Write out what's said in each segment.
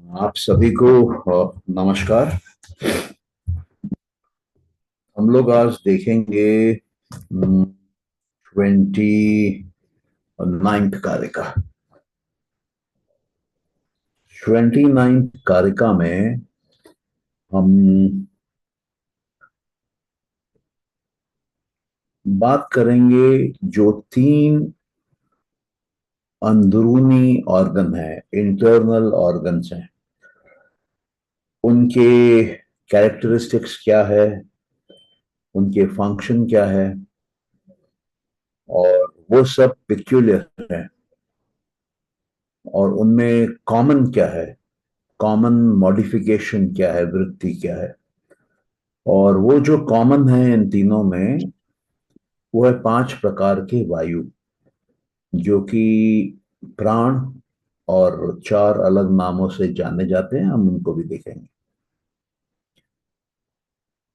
आप सभी को नमस्कार। हम लोग आज देखेंगे 29th कारिका। 29th कारिका में हम बात करेंगे जो तीन अंदरूनी ऑर्गन है, इंटरनल ऑर्गन्स हैं, उनके कैरेक्टरिस्टिक्स क्या है, उनके फंक्शन क्या है और वो सब पिक्यूलियर है और उनमें कॉमन क्या है, कॉमन मॉडिफिकेशन क्या है, वृत्ति क्या है। और वो जो कॉमन है इन तीनों में वो है 5 प्रकार के वायु, जो कि प्राण और 4 अलग नामों से जाने जाते हैं। हम उनको भी देखेंगे।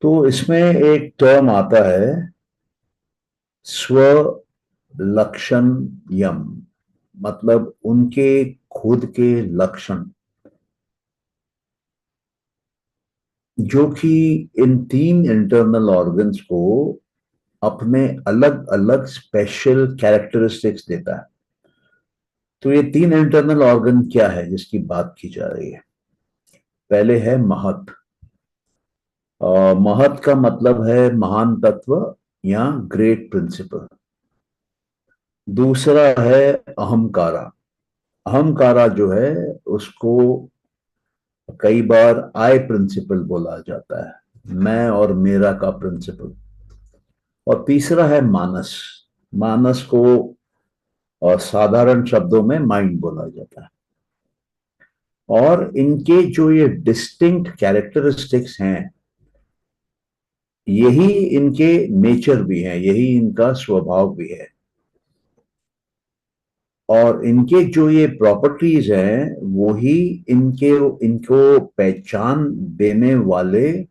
तो इसमें एक टर्म आता है स्व लक्षण यम, मतलब उनके खुद के लक्षण, जो कि इन तीन इंटरनल ऑर्गन्स को अपने अलग अलग स्पेशल कैरेक्टरिस्टिक्स देता है। तो ये तीन इंटरनल ऑर्गन क्या है जिसकी बात की जा रही है? पहले है महत। महत का मतलब है महान तत्व या ग्रेट प्रिंसिपल। दूसरा है अहंकारा। अहंकारा जो है उसको कई बार आई प्रिंसिपल बोला जाता है, मैं और मेरा का प्रिंसिपल। और तीसरा है मानस। मानस को और साधारण शब्दों में माइंड बोला जाता है। और इनके जो ये डिस्टिंक्ट कैरेक्टरिस्टिक्स हैं, यही इनके नेचर भी है, यही इनका स्वभाव भी है। और इनके जो ये प्रॉपर्टीज हैं वो ही इनके इनको पहचान देने वाले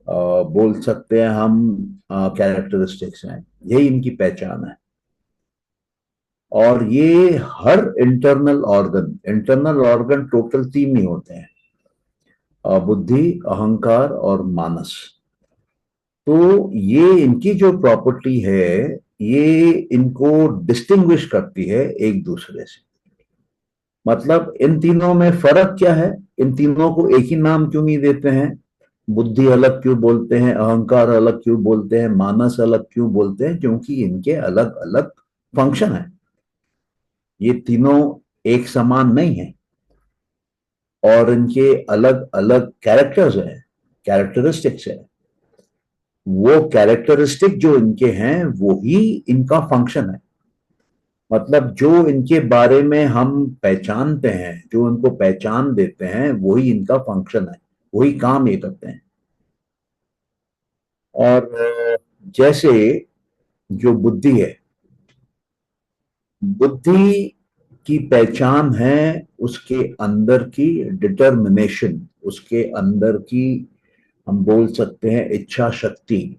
बोल सकते हैं हम कैरेक्टरिस्टिक्स हैं, यही इनकी पहचान है। और ये हर इंटरनल ऑर्गन टोटल तीन ही होते हैं, बुद्धि, अहंकार और मानस। तो ये इनकी जो प्रॉपर्टी है ये इनको डिस्टिंग्विश करती है एक दूसरे से। मतलब इन तीनों में फर्क क्या है? इन तीनों को एक ही नाम क्यों नहीं देते हैं? बुद्धि अलग क्यों बोलते हैं, अहंकार अलग क्यों बोलते हैं, मानस अलग क्यों बोलते हैं? क्योंकि इनके अलग अलग फंक्शन है। ये तीनों एक समान नहीं है और इनके अलग अलग कैरेक्टर्स हैं, कैरेक्टरिस्टिक्स है। वो कैरेक्टरिस्टिक जो इनके हैं वो ही इनका फंक्शन है। मतलब जो इनके बारे में हम पहचानते हैं, जो इनको पहचान देते हैं, वही इनका फंक्शन है, वही काम ये करते हैं। और जैसे जो बुद्धि है, बुद्धि की पहचान है उसके अंदर की डिटर्मिनेशन, उसके अंदर की हम बोल सकते हैं इच्छा शक्ति,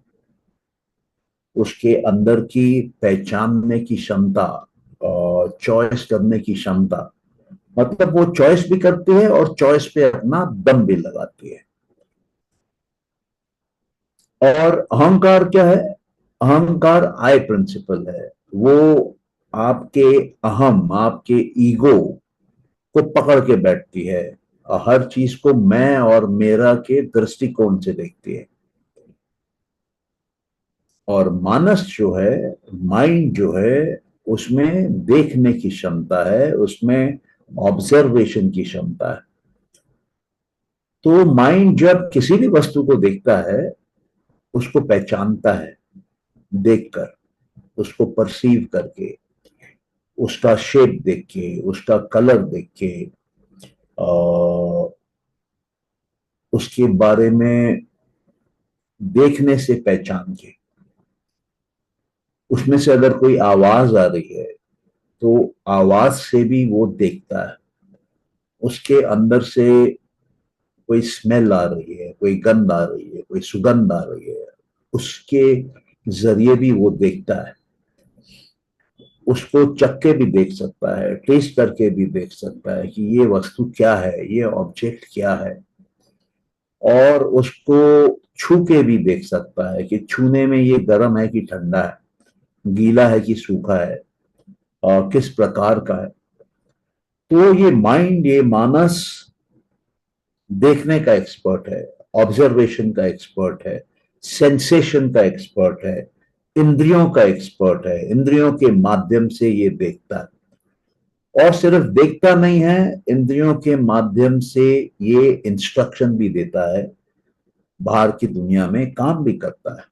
उसके अंदर की पहचानने की क्षमता और चॉइस करने की क्षमता। मतलब वो चॉइस भी करती है और चॉइस पे अपना दम भी लगाती है। और अहंकार क्या है? अहंकार आई प्रिंसिपल है। वो आपके अहम, आपके ईगो को पकड़ के बैठती है, हर चीज को मैं और मेरा के दृष्टिकोण से देखती है। और मानस जो है, माइंड जो है, उसमें देखने की क्षमता है, उसमें ऑब्जर्वेशन की क्षमता है। तो माइंड जब किसी भी वस्तु को देखता है, उसको पहचानता है देखकर, उसको परसीव करके, उसका शेप देख के, उसका कलर देख के, उसके बारे में देखने से पहचान के, उसमें से अगर कोई आवाज आ रही है तो आवाज से भी वो देखता है। उसके अंदर से कोई स्मेल आ रही है, कोई गंध आ रही है, कोई सुगंध आ रही है, उसके जरिए भी वो देखता है। उसको चख के भी देख सकता है, टेस्ट करके भी देख सकता है कि ये वस्तु क्या है, ये ऑब्जेक्ट क्या है, और उसको छू के भी देख सकता है कि छूने में ये गर्म है कि ठंडा है, गीला है कि सूखा है, और किस प्रकार का है। तो ये माइंड, ये मानस देखने का एक्सपर्ट है, ऑब्जर्वेशन का एक्सपर्ट है, सेंसेशन का एक्सपर्ट है, इंद्रियों का एक्सपर्ट है, इंद्रियों के माध्यम से ये देखता है। और सिर्फ देखता नहीं है, इंद्रियों के माध्यम से ये इंस्ट्रक्शन भी देता है, बाहर की दुनिया में काम भी करता है,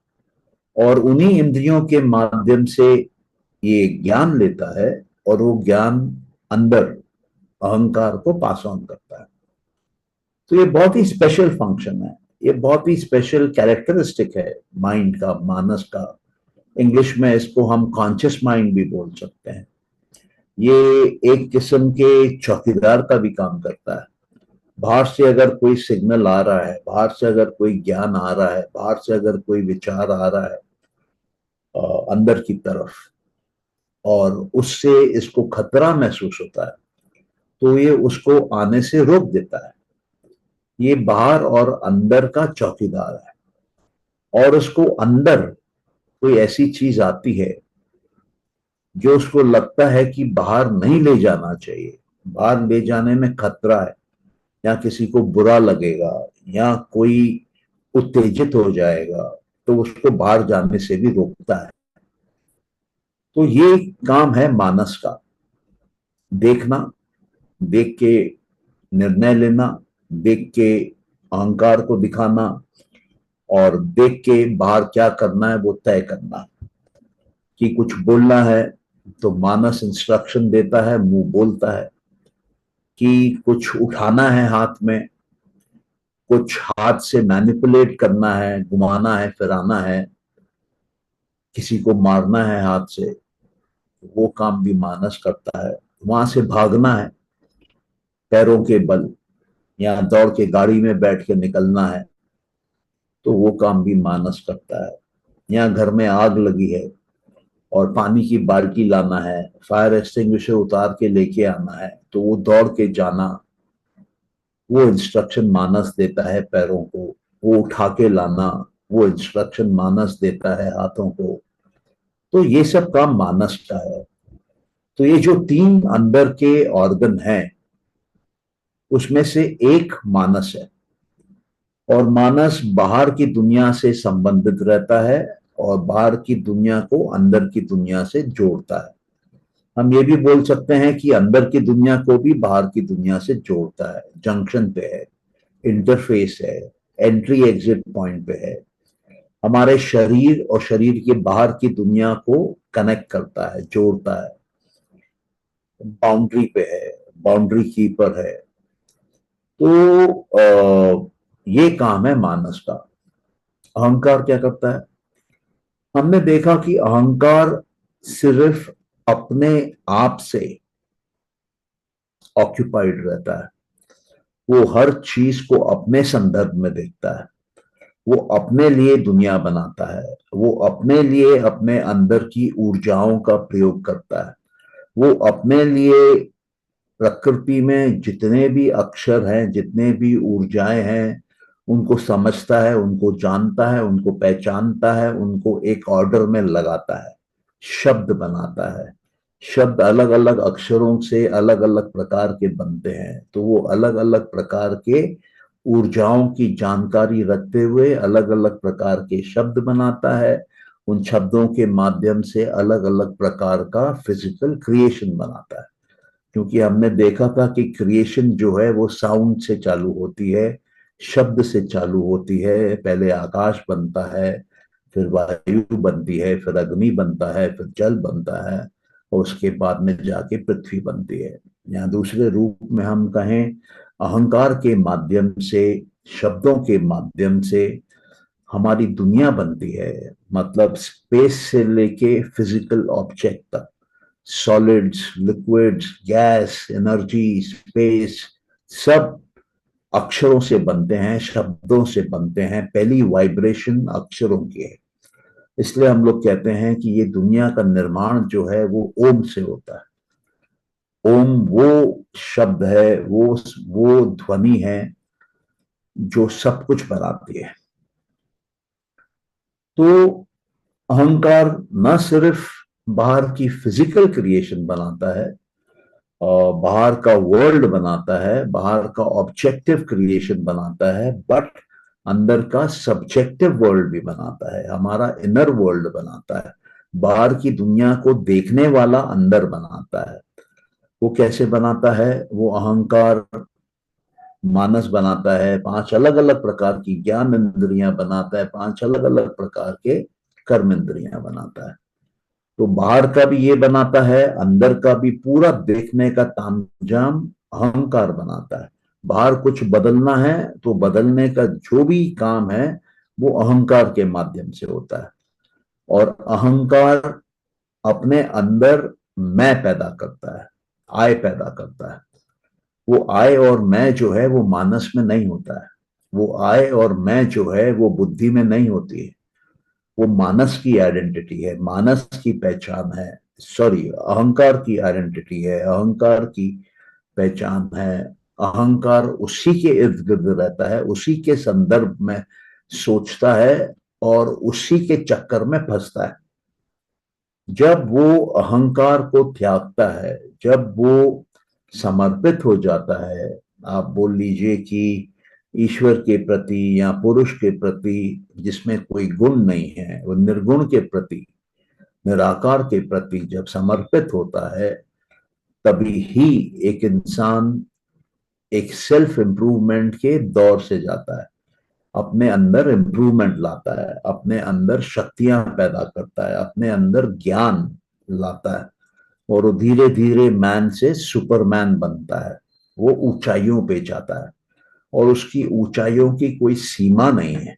और उन्हीं इंद्रियों के माध्यम से ये ज्ञान लेता है, और वो ज्ञान अंदर अहंकार को पास ऑन करता है। तो ये बहुत ही स्पेशल फंक्शन है, ये बहुत ही स्पेशल कैरेक्टरिस्टिक है माइंड का, मानस का। इंग्लिश में इसको हम कॉन्शियस माइंड भी बोल सकते हैं। ये एक किस्म के चौकीदार का भी काम करता है। बाहर से अगर कोई सिग्नल आ रहा है, बाहर से अगर कोई ज्ञान आ रहा है, बाहर से अगर कोई विचार आ रहा है अंदर की तरफ, और उससे इसको खतरा महसूस होता है, तो ये उसको आने से रोक देता है। ये बाहर और अंदर का चौकीदार है। और उसको अंदर कोई ऐसी चीज आती है जो उसको लगता है कि बाहर नहीं ले जाना चाहिए, बाहर ले जाने में खतरा है, या किसी को बुरा लगेगा, या कोई उत्तेजित हो जाएगा, तो उसको बाहर जाने से भी रोकता है। तो ये काम है मानस का, देखना, देख के निर्णय लेना, देख के अहंकार को दिखाना, और देख के बाहर क्या करना है वो तय करना। कि कुछ बोलना है तो मानस इंस्ट्रक्शन देता है, मुंह बोलता है। कि कुछ उठाना है हाथ में, कुछ हाथ से मैनिपुलेट करना है, घुमाना है, फिराना है, किसी को मारना है हाथ से, वो काम भी मानस करता है। वहां से भागना है पैरों के बल, या दौड़ के गाड़ी में बैठ के निकलना है, तो वो काम भी मानस करता है। या घर में आग लगी है और पानी की बाल्टी लाना है, फायर एक्सटिंग्विशर उतार के लेके आना है, तो वो दौड़ के जाना, वो इंस्ट्रक्शन मानस देता है पैरों को। वो उठा के लाना, वो इंस्ट्रक्शन मानस देता है हाथों को। तो ये सब काम मानस का है। तो ये जो तीन अंदर के ऑर्गन हैं, उसमें से एक मानस है। और मानस बाहर की दुनिया से संबंधित रहता है, और बाहर की दुनिया को अंदर की दुनिया से जोड़ता है। हम ये भी बोल सकते हैं कि अंदर की दुनिया को भी बाहर की दुनिया से जोड़ता है, जंक्शन पे है, इंटरफेस है, एंट्री एग्जिट पॉइंट पे है। हमारे शरीर और शरीर के बाहर की दुनिया को कनेक्ट करता है, जोड़ता है, बाउंड्री पे है, बाउंड्री कीपर है। तो ये काम है मानस का। अहंकार क्या करता है? हमने देखा कि अहंकार सिर्फ अपने आप से ऑक्यूपाइड रहता है। वो हर चीज को अपने संदर्भ में देखता है, वो अपने लिए दुनिया बनाता है, वो अपने लिए अपने अंदर की ऊर्जाओं का प्रयोग करता है, वो अपने लिए प्रकृति में जितने भी अक्षर हैं, जितने भी ऊर्जाएं हैं, उनको समझता है, उनको जानता है, उनको पहचानता है, उनको एक ऑर्डर में लगाता है, शब्द बनाता है। शब्द अलग अलग अक्षरों से अलग अलग प्रकार के बनते हैं, तो वो अलग अलग प्रकार के ऊर्जाओं की जानकारी रखते हुए अलग अलग प्रकार के शब्द बनाता है। उन शब्दों के माध्यम से अलग अलग प्रकार का फिजिकल क्रिएशन बनाता है। क्योंकि हमने देखा था कि क्रिएशन जो है वो साउंड से चालू होती है, शब्द से चालू होती है। पहले आकाश बनता है, फिर वायु बनती है, फिर अग्नि बनता है, फिर जल बनता है, और उसके बाद में जाके पृथ्वी बनती है। या दूसरे रूप में हम कहें, अहंकार के माध्यम से, शब्दों के माध्यम से हमारी दुनिया बनती है। मतलब स्पेस से लेके फिजिकल ऑब्जेक्ट तक, solids, liquids, gas, energy, space, सब अक्षरों से बनते हैं, शब्दों से बनते हैं। पहली वाइब्रेशन अक्षरों की है। इसलिए हम लोग कहते हैं कि ये दुनिया का निर्माण जो है वो ओम से होता है। ओम वो शब्द है, वो ध्वनि है जो सब कुछ बनाती है। तो अहंकार न सिर्फ बाहर की फिजिकल क्रिएशन बनाता है और बाहर का वर्ल्ड बनाता है, बाहर का ऑब्जेक्टिव क्रिएशन बनाता है, बट अंदर का सब्जेक्टिव वर्ल्ड भी बनाता है, हमारा इनर वर्ल्ड बनाता है। बाहर की दुनिया को देखने वाला अंदर बनाता है। वो कैसे बनाता है? वो अहंकार मानस बनाता है, पांच अलग अलग प्रकार की ज्ञान इंद्रियां बनाता है, पांच अलग अलग प्रकार के कर्म इंद्रियां बनाता है। तो बाहर का भी ये बनाता है, अंदर का भी पूरा देखने का तामझाम अहंकार बनाता है। बाहर कुछ बदलना है तो बदलने का जो भी काम है वो अहंकार के माध्यम से होता है। और अहंकार अपने अंदर मैं पैदा करता है, आय पैदा करता है। वो आय और मैं जो है वो मानस में नहीं होता है। वो आय और मैं जो है वो बुद्धि में नहीं होती है। वो मानस की आइडेंटिटी है, मानस की पहचान है। सॉरी, अहंकार की आइडेंटिटी है, अहंकार की पहचान है। अहंकार उसी के इर्द गिर्द रहता है, उसी के संदर्भ में सोचता है और उसी के चक्कर में फंसता है। जब वो अहंकार को त्यागता है, जब वो समर्पित हो जाता है, आप बोल लीजिए कि ईश्वर के प्रति या पुरुष के प्रति जिसमें कोई गुण नहीं है, वो निर्गुण के प्रति, निराकार के प्रति जब समर्पित होता है, तभी ही एक इंसान एक सेल्फ इंप्रूवमेंट के दौर से जाता है, अपने अंदर इंप्रूवमेंट लाता है, अपने अंदर शक्तियां पैदा करता है, अपने अंदर ज्ञान लाता है, और वो धीरे धीरे मैन से सुपरमैन बनता है। वो ऊंचाइयों पे जाता है और उसकी ऊंचाइयों की कोई सीमा नहीं है।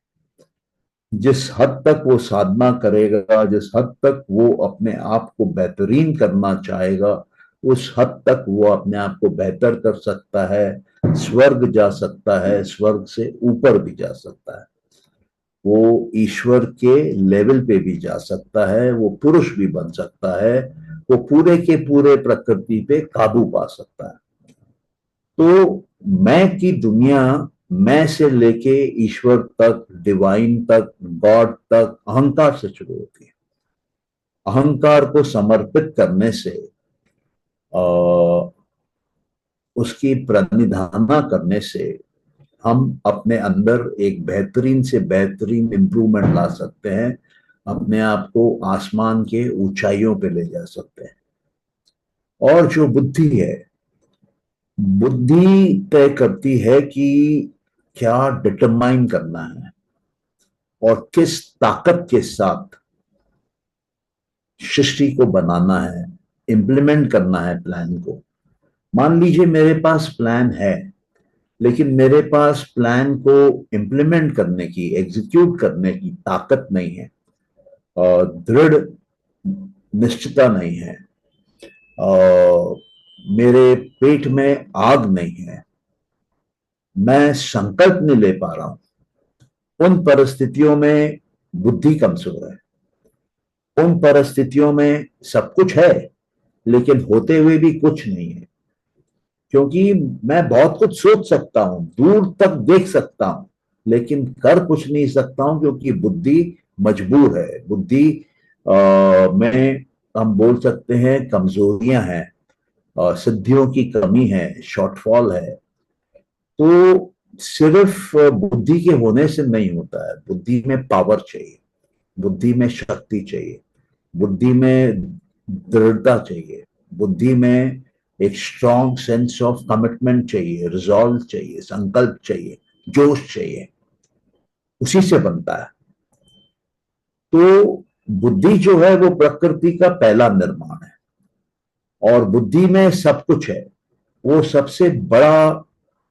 जिस हद तक वो साधना करेगा, जिस हद तक वो अपने आप को बेहतरीन करना चाहेगा, उस हद तक वो अपने आप को बेहतर कर सकता है, स्वर्ग जा सकता है, स्वर्ग से ऊपर भी जा सकता है, वो ईश्वर के लेवल पे भी जा सकता है, वो पुरुष भी बन सकता है, वो पूरे के पूरे प्रकृति पे काबू पा सकता है। तो मैं की दुनिया, मैं से लेके ईश्वर तक, डिवाइन तक, गॉड तक अहंकार से शुरू होती है। अहंकार को समर्पित करने से, उसकी प्रणिधाना करने से हम अपने अंदर एक बेहतरीन से बेहतरीन इंप्रूवमेंट ला सकते हैं, अपने आप को आसमान के ऊंचाइयों पे ले जा सकते हैं। और जो बुद्धि है, बुद्धि तय करती है कि क्या डिटरमाइन करना है और किस ताकत के साथ सृष्टि को बनाना है, इम्प्लीमेंट करना है प्लान को। मान लीजिए मेरे पास प्लान है, लेकिन मेरे पास प्लान को इम्प्लीमेंट करने की, एग्जीक्यूट करने की ताकत नहीं है, और दृढ़ निश्चितता नहीं है, और मेरे पेट में आग नहीं है, मैं संकल्प नहीं ले पा रहा हूं। उन परिस्थितियों में बुद्धि कमजोर है। उन परिस्थितियों में सब कुछ है लेकिन होते हुए भी कुछ नहीं है। क्योंकि मैं बहुत कुछ सोच सकता हूं, दूर तक देख सकता हूं, लेकिन कर कुछ नहीं सकता हूं क्योंकि बुद्धि मजबूर है। बुद्धि में हम बोल सकते हैं कमजोरियां हैं, सिद्धियों की कमी है, शॉर्टफॉल है। तो सिर्फ बुद्धि के होने से नहीं होता है। बुद्धि में पावर चाहिए, बुद्धि में शक्ति चाहिए, बुद्धि में दृढ़ता चाहिए, बुद्धि में एक स्ट्रॉन्ग सेंस ऑफ कमिटमेंट चाहिए, रिजॉल्व चाहिए, संकल्प चाहिए, जोश चाहिए। उसी से बनता है। तो बुद्धि जो है वो प्रकृति का पहला निर्माण है, और बुद्धि में सब कुछ है। वो सबसे बड़ा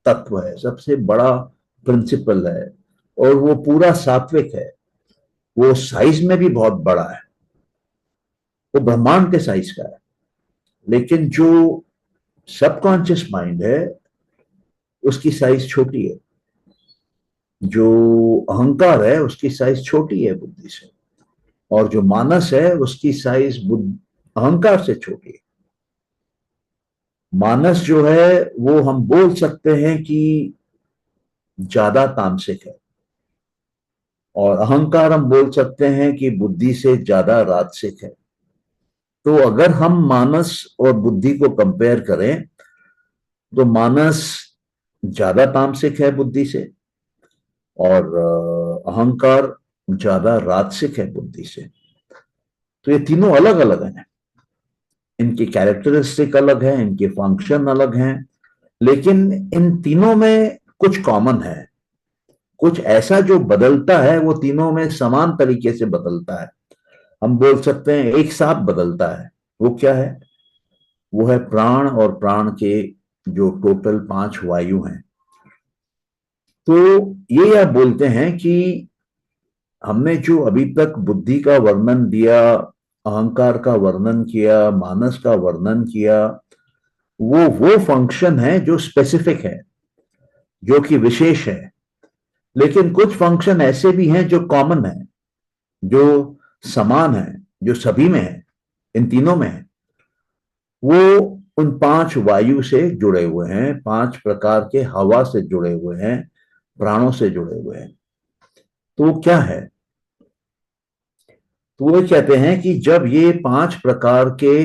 तत्व है, सबसे बड़ा प्रिंसिपल है, और वो पूरा सात्विक है। वो साइज में भी बहुत बड़ा है, वो ब्रह्मांड के साइज का है। लेकिन जो सबकॉन्शियस माइंड है उसकी साइज छोटी है, जो अहंकार है उसकी साइज छोटी है बुद्धि से। और जो मानस है उसकी साइज अहंकार से छोटी है। मानस जो है वो हम बोल सकते हैं कि ज्यादा तामसिक है, और अहंकार हम बोल सकते हैं कि बुद्धि से ज्यादा राजसिक है। तो अगर हम मानस और बुद्धि को कंपेयर करें तो मानस ज्यादा तामसिक है बुद्धि से, और अहंकार ज्यादा राजसिक है बुद्धि से। तो ये तीनों अलग अलग हैं, इनकी कैरेक्टरिस्टिक अलग है, इनके फंक्शन अलग हैं, लेकिन इन तीनों में कुछ कॉमन है। कुछ ऐसा जो बदलता है वो तीनों में समान तरीके से बदलता है, हम बोल सकते हैं एक साथ बदलता है। वो क्या है? वो है प्राण, और प्राण के जो टोटल 5 वायु हैं। तो ये आप बोलते हैं कि हमने जो अभी तक बुद्धि का वर्णन दिया, अहंकार का वर्णन किया, मानस का वर्णन किया, वो फंक्शन है जो स्पेसिफिक है, जो कि विशेष है। लेकिन कुछ फंक्शन ऐसे भी हैं जो कॉमन है, जो समान है, जो सभी में है, इन तीनों में है। वो उन 5 वायु से जुड़े हुए हैं, 5 प्रकार के हवा से जुड़े हुए हैं, प्राणों से जुड़े हुए हैं। तो वो क्या है? तो वो कहते हैं कि जब ये 5 प्रकार के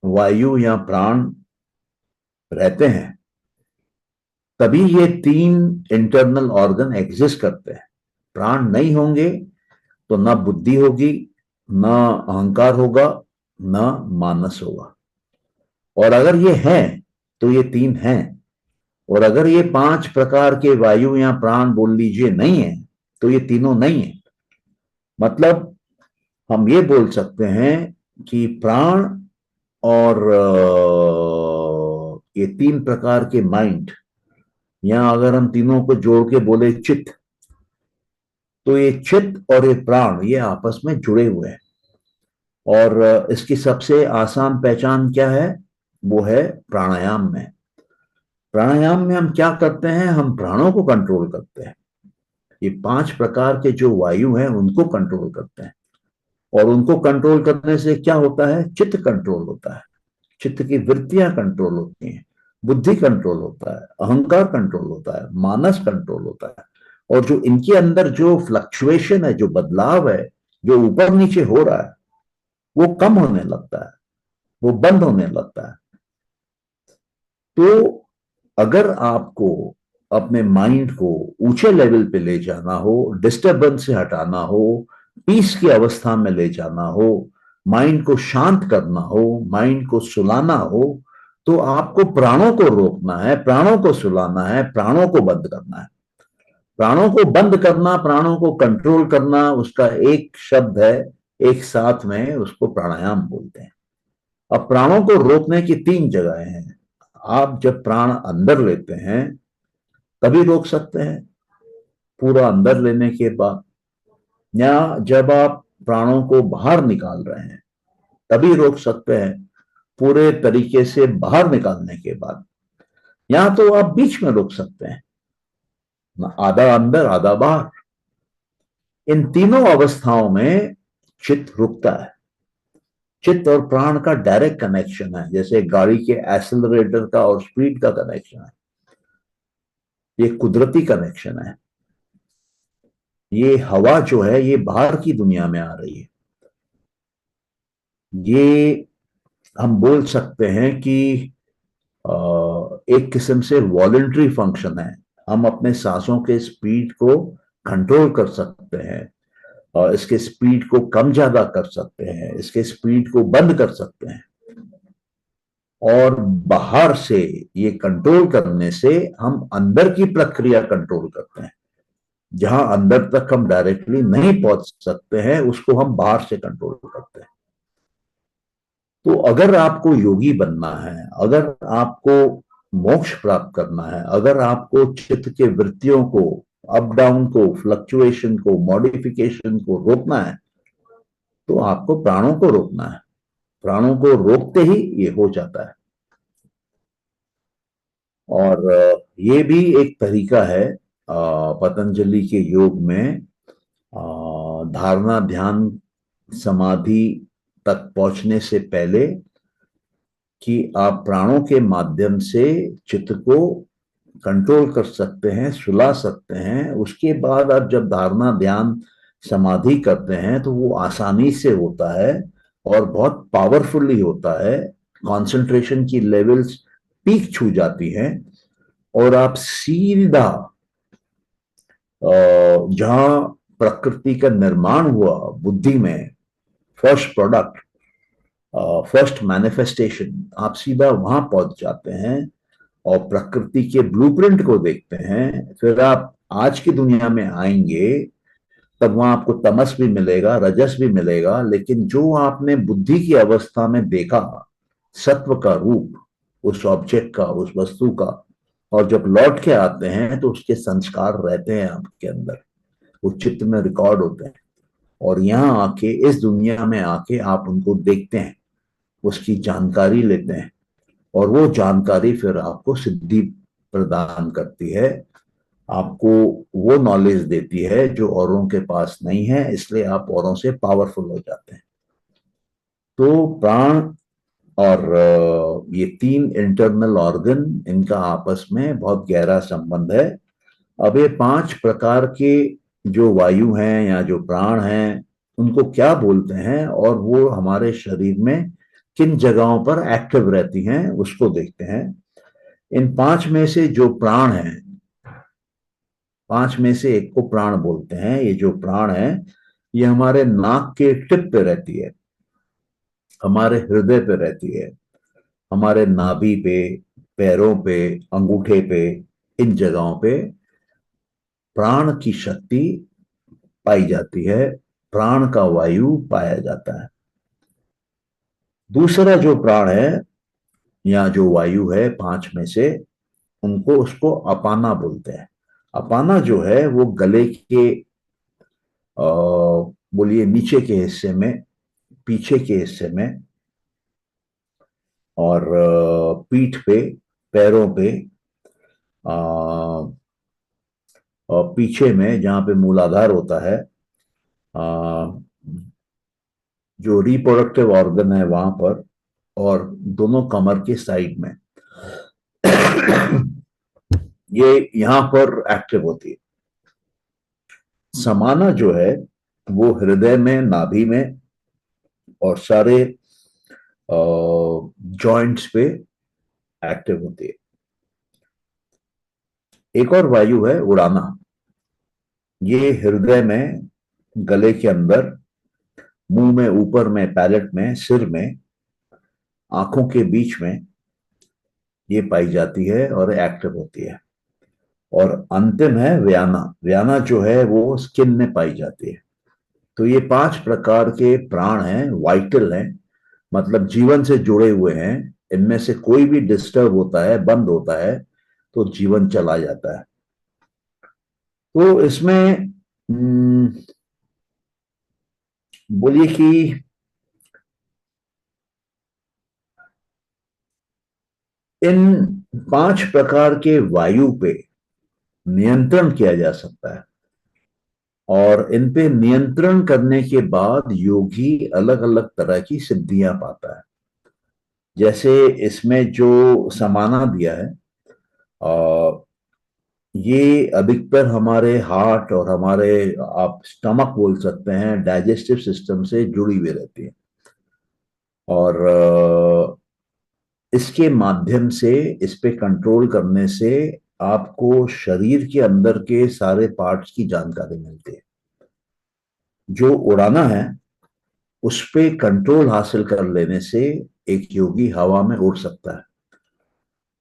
वायु या प्राण रहते हैं, तभी ये 3 इंटरनल ऑर्गन एग्जिस्ट करते हैं। प्राण नहीं होंगे तो ना बुद्धि होगी, ना अहंकार होगा, ना मानस होगा। और अगर ये है तो ये 3 हैं। और अगर ये 5 प्रकार के वायु या प्राण बोल लीजिए नहीं है, तो ये तीनों नहीं है। मतलब हम ये बोल सकते हैं कि प्राण और ये 3 प्रकार के माइंड, या अगर हम तीनों को जोड़ के बोले चित्त, तो ये चित्त और ये प्राण ये आपस में जुड़े हुए हैं। और इसकी सबसे आसान पहचान क्या है? वो है प्राणायाम में। प्राणायाम में हम क्या करते हैं? हम प्राणों को कंट्रोल करते हैं। ये 5 प्रकार के जो वायु हैं उनको कंट्रोल करते हैं। और उनको कंट्रोल करने से क्या होता है? चित्त कंट्रोल होता है, चित्त की वृत्तियां कंट्रोल होती हैं, बुद्धि कंट्रोल होता है, अहंकार कंट्रोल होता है, मानस कंट्रोल होता है। और जो इनके अंदर जो फ्लक्चुएशन है, जो बदलाव है, जो ऊपर नीचे हो रहा है, वो कम होने लगता है, वो बंद होने लगता है। तो अगर आपको अपने माइंड को ऊंचे लेवल पे ले जाना हो, डिस्टरबेंस से हटाना हो, पीस की अवस्था में ले जाना हो, माइंड को शांत करना हो, माइंड को सुलाना हो, तो आपको प्राणों को रोकना है, प्राणों को सुलाना है, प्राणों को बंद करना है। प्राणों को बंद करना, प्राणों को कंट्रोल करना, उसका एक शब्द है, एक साथ में उसको प्राणायाम बोलते हैं। अब प्राणों को रोकने की 3 जगहें हैं। आप जब प्राण अंदर लेते हैं तभी रोक सकते हैं, पूरा अंदर लेने के बाद, या जब आप प्राणों को बाहर निकाल रहे हैं तभी रोक सकते हैं, पूरे तरीके से बाहर निकालने के बाद। या तो आप बीच में रोक सकते हैं, आधा अंदर आधा बाहर। इन तीनों अवस्थाओं में चित्त रुकता है। चित्त और प्राण का डायरेक्ट कनेक्शन है, जैसे गाड़ी के एक्सेलरेटर का और स्पीड का कनेक्शन है। ये कुदरती कनेक्शन है। ये हवा जो है ये बाहर की दुनिया में आ रही है। ये हम बोल सकते हैं कि एक किस्म से वॉलंटरी फंक्शन है। हम अपने सांसों के स्पीड को कंट्रोल कर सकते हैं, और इसके स्पीड को कम ज्यादा कर सकते हैं, इसके स्पीड को बंद कर सकते हैं। और बाहर से ये कंट्रोल करने से हम अंदर की प्रक्रिया कंट्रोल करते हैं। जहां अंदर तक हम डायरेक्टली नहीं पहुंच सकते हैं उसको हम बाहर से कंट्रोल करते हैं। तो अगर आपको योगी बनना है, अगर आपको मोक्ष प्राप्त करना है, अगर आपको चित्त के वृत्तियों को, अप डाउन को, फ्लक्चुएशन को, मॉडिफिकेशन को रोकना है, तो आपको प्राणों को रोकना है। प्राणों को रोकते ही ये हो जाता है। और ये भी एक तरीका है पतंजलि के योग में धारणा ध्यान समाधि तक पहुंचने से पहले कि आप प्राणों के माध्यम से चित्त को कंट्रोल कर सकते हैं, सुला सकते हैं। उसके बाद आप जब धारणा ध्यान समाधि करते हैं तो वो आसानी से होता है और बहुत पावरफुली होता है। कंसंट्रेशन की लेवल्स पीक छू जाती हैं और आप सीधा जहां प्रकृति का निर्माण हुआ बुद्धि में, फर्स्ट प्रोडक्ट, फर्स्ट मैनिफेस्टेशन, आप सीधा वहां पहुंच जाते हैं और प्रकृति के ब्लूप्रिंट को देखते हैं। फिर आप आज की दुनिया में आएंगे तब वहां आपको तमस भी मिलेगा, रजस भी मिलेगा, लेकिन जो आपने बुद्धि की अवस्था में देखा सत्व का रूप उस ऑब्जेक्ट का, उस वस्तु का, और जब लौट के आते हैं तो उसके संस्कार रहते हैं आपके अंदर, वो चित्त में रिकॉर्ड होते हैं। और यहाँ आके, इस दुनिया में आके आप उनको देखते हैं, उसकी जानकारी लेते हैं और वो जानकारी फिर आपको सिद्धि प्रदान करती है, आपको वो नॉलेज देती है जो औरों के पास नहीं है, इसलिए आप औरों से पावरफुल हो जाते हैं। तो प्राण और ये तीन इंटरनल ऑर्गन, इनका आपस में बहुत गहरा संबंध है। अब ये 5 प्रकार के जो वायु हैं या जो प्राण हैं, उनको क्या बोलते हैं और वो हमारे शरीर में किन जगहों पर एक्टिव रहती हैं, उसको देखते हैं। इन 5 में से जो प्राण हैं, 5 में से एक को प्राण बोलते हैं। ये जो प्राण है, ये हमारे नाक के टिप पे रहती है, हमारे हृदय पे रहती है, हमारे नाभि पे, पैरों पे, अंगूठे पे, इन जगहों पे प्राण की शक्ति पाई जाती है, प्राण का वायु पाया जाता है। दूसरा जो प्राण है या जो वायु है 5 में से, उनको उसको अपाना बोलते हैं। अपाना जो है वो गले के बोलिए नीचे के हिस्से में, पीछे के हिस्से में और पीठ पे, पैरों पे, और पीछे में जहां पे मूलाधार होता है, जो रिप्रोडक्टिव ऑर्गन है वहां पर, और दोनों कमर के साइड में ये यहां पर एक्टिव होती है। समाना जो है वो हृदय में, नाभि में और सारे जॉइंट्स पे एक्टिव होती है। एक और वायु है उड़ाना। ये हृदय में, गले के अंदर, मुंह में, ऊपर में, पैलेट में, सिर में, आंखों के बीच में ये पाई जाती है और एक्टिव होती है। और अंतिम है व्याना। व्याना जो है वो स्किन में पाई जाती है। तो ये 5 प्रकार के प्राण हैं, वाइटल हैं, मतलब जीवन से जुड़े हुए हैं। इनमें से कोई भी डिस्टर्ब होता है, बंद होता है, तो जीवन चला जाता है। तो इसमें बोलिए कि इन 5 प्रकार के वायु पे नियंत्रण किया जा सकता है और इन पे नियंत्रण करने के बाद योगी अलग अलग तरह की सिद्धियां पाता है। जैसे इसमें जो समाना दिया है, ये अधिकतर हमारे हार्ट और हमारे, आप स्टमक बोल सकते हैं, डाइजेस्टिव सिस्टम से जुड़ी हुई रहती है। और इसके माध्यम से, इस पे कंट्रोल करने से आपको शरीर के अंदर के सारे पार्ट्स की जानकारी मिलती है। जो उड़ाना है उस पे कंट्रोल हासिल कर लेने से एक योगी हवा में उड़ सकता है।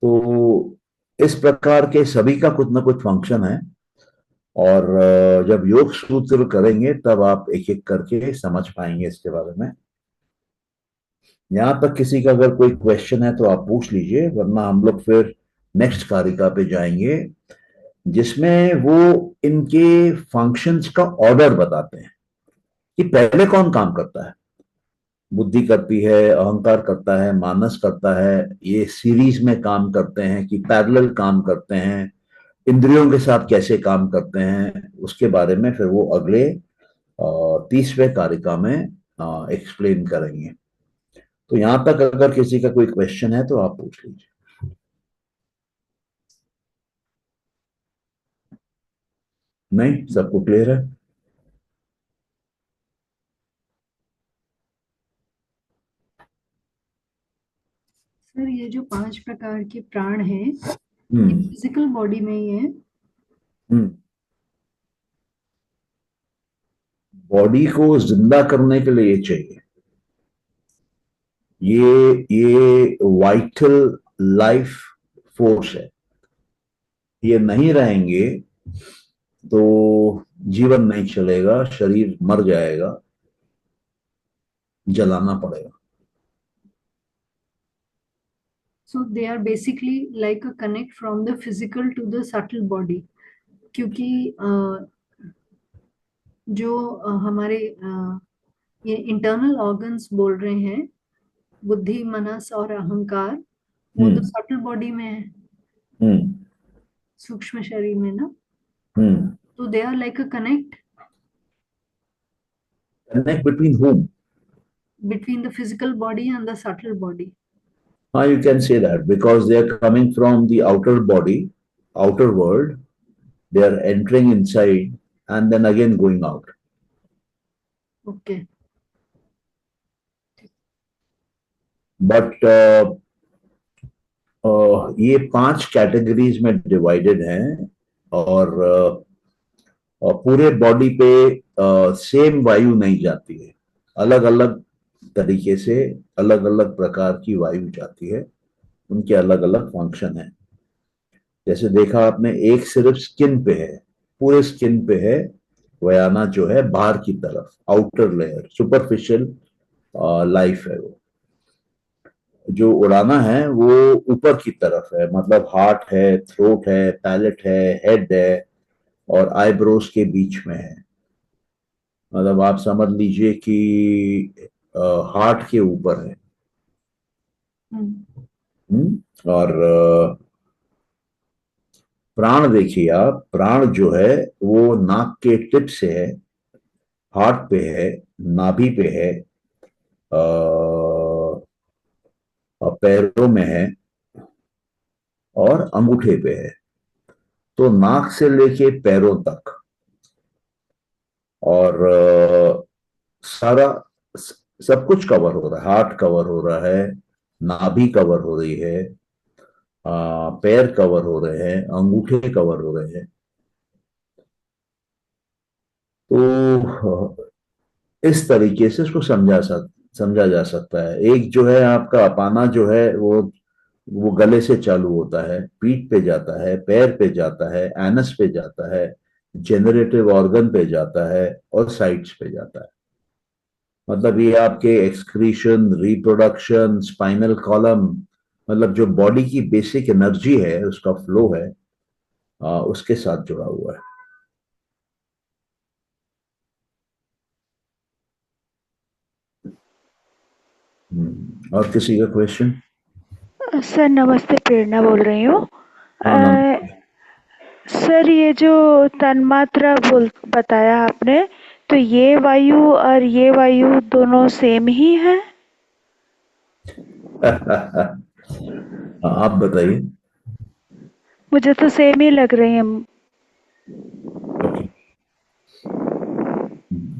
तो इस प्रकार के सभी का कुछ ना कुछ फंक्शन है और जब योग सूत्र करेंगे तब आप एक एक करके समझ पाएंगे इसके बारे में। यहां तक किसी का अगर कोई क्वेश्चन है तो आप पूछ लीजिए, वरना हम लोग फिर नेक्स्ट कारिका पे जाएंगे जिसमें वो इनके फंक्शंस का ऑर्डर बताते हैं कि पहले कौन काम करता है। बुद्धि करती है, अहंकार करता है, मानस करता है, ये सीरीज में काम करते हैं कि पैरेलल काम करते हैं, इंद्रियों के साथ कैसे काम करते हैं, उसके बारे में फिर वो अगले 30वें कारिका में एक्सप्लेन करेंगे। तो यहां तक अगर किसी का कोई क्वेश्चन है तो आप पूछ लीजिए। नहीं, सबको क्लियर है? सर ये जो 5 प्रकार के प्राण हैं, ये हम्म। फिजिकल बॉडी में ही है? हम्म। बॉडी को जिंदा करने के लिए ये चाहिए। ये वाइटल लाइफ फोर्स है। ये नहीं रहेंगे तो जीवन नहीं चलेगा, शरीर मर जाएगा, जलाना पड़ेगा। So they are basically like a connect from the physical to the subtle body, क्योंकि जो हमारे ये इंटरनल ऑर्गन्स बोल रहे हैं, बुद्धि, मनस और अहंकार, वो तो हम्म। सटल बॉडी में है, हम्म। सूक्ष्म शरीर में ना। हम्म। तो they are like a connect connect between whom? between the physical body and the subtle body. You can say that because they are coming from the outer body, outer world. They are entering inside and then again going out. Okay. But ये 5 categories में divided हैं। और पूरे body पे same वायु नहीं जाती है। अलग अलग तरीके से अलग अलग प्रकार की वायु जाती है। उनके अलग अलग फंक्शन है। जैसे देखा आपने, एक सिर्फ स्किन पे है, पूरे स्किन पे है। वयाना जो है बाहर की तरफ, आउटर लेयर, सुपरफिशियल लाइफ है वो। जो उड़ाना है वो ऊपर की तरफ है, मतलब हार्ट है, थ्रोट है, पैलेट है, हेड है और आईब्रोज के बीच में है। मतलब आप समझ लीजिए कि हार्ट के ऊपर है। हम्म। और प्राण देखिए आप, प्राण जो है वो नाक के टिप से है, हार्ट पे है, नाभि पे है, पैरों में है और अंगूठे पे है। तो नाक से लेके पैरों तक और सारा सब कुछ कवर हो रहा है। हार्ट कवर हो रहा है, नाभि कवर हो रही है, पैर कवर हो रहे हैं, अंगूठे कवर हो रहे हैं। तो इस तरीके से इसको समझा जा सकता है। एक जो है आपका अपाना जो है वो गले से चालू होता है, पीठ पे जाता है, पैर पे जाता है, एनस पे जाता है, जेनरेटिव ऑर्गन पे जाता है और साइड्स पे जाता है। मतलब ये आपके एक्सक्रीशन, रिप्रोडक्शन, स्पाइनल कॉलम, मतलब जो बॉडी की बेसिक एनर्जी है उसका फ्लो है, उसके साथ जुड़ा हुआ है। और किसी का क्वेश्चन? सर नमस्ते, प्रेरणा बोल रही हूँ। हाँ, नमस्ते। सर ये जो तन्मात्रा बोल बताया आपने, तो ये वायु और ये वायु दोनों सेम ही है? आप बताइए। मुझे तो सेम ही लग रही है। ओके,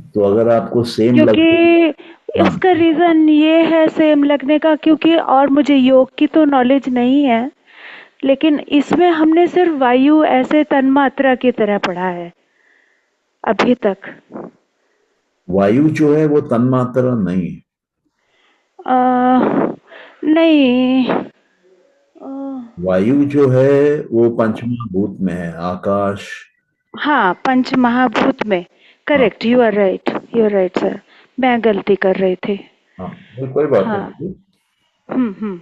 तो अगर आपको सेम लग रही है। क्योंकि हाँ। इसका रीज़न ये है सेम लगने का, क्योंकि और मुझे योग की तो नॉलेज नहीं है, लेकिन इसमें हमने सिर्फ वायु ऐसे तन्मात्रा की तरह पढ़ा है अभी तक। वायु जो है वो तन्मात्रा नहीं है। नहीं। वायु जो है वो पंचमहाभूत में है, आकाश। हाँ, पंच महाभूत में। हाँ। Correct, you are right sir. मैं गलती कर रही थी। हाँ, कोई बात हाँ। नहीं। हम्म।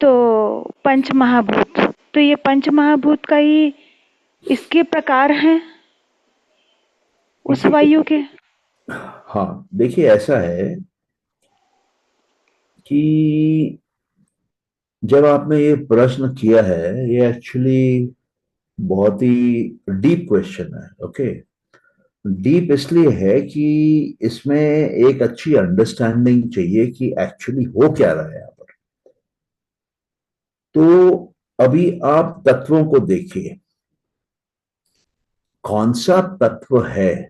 तो पंच महाभूत, तो ये पंच महाभूत का ही इसके प्रकार हैं उस देखिए। वायु के? हाँ, देखिए ऐसा है कि जब आपने ये प्रश्न किया है, ये एक्चुअली बहुत ही डीप क्वेश्चन है। ओके। डीप इसलिए है कि इसमें एक अच्छी अंडरस्टैंडिंग चाहिए कि एक्चुअली हो क्या रहा है यहाँ पर। तो अभी आप तत्वों को देखिए, कौन सा तत्व है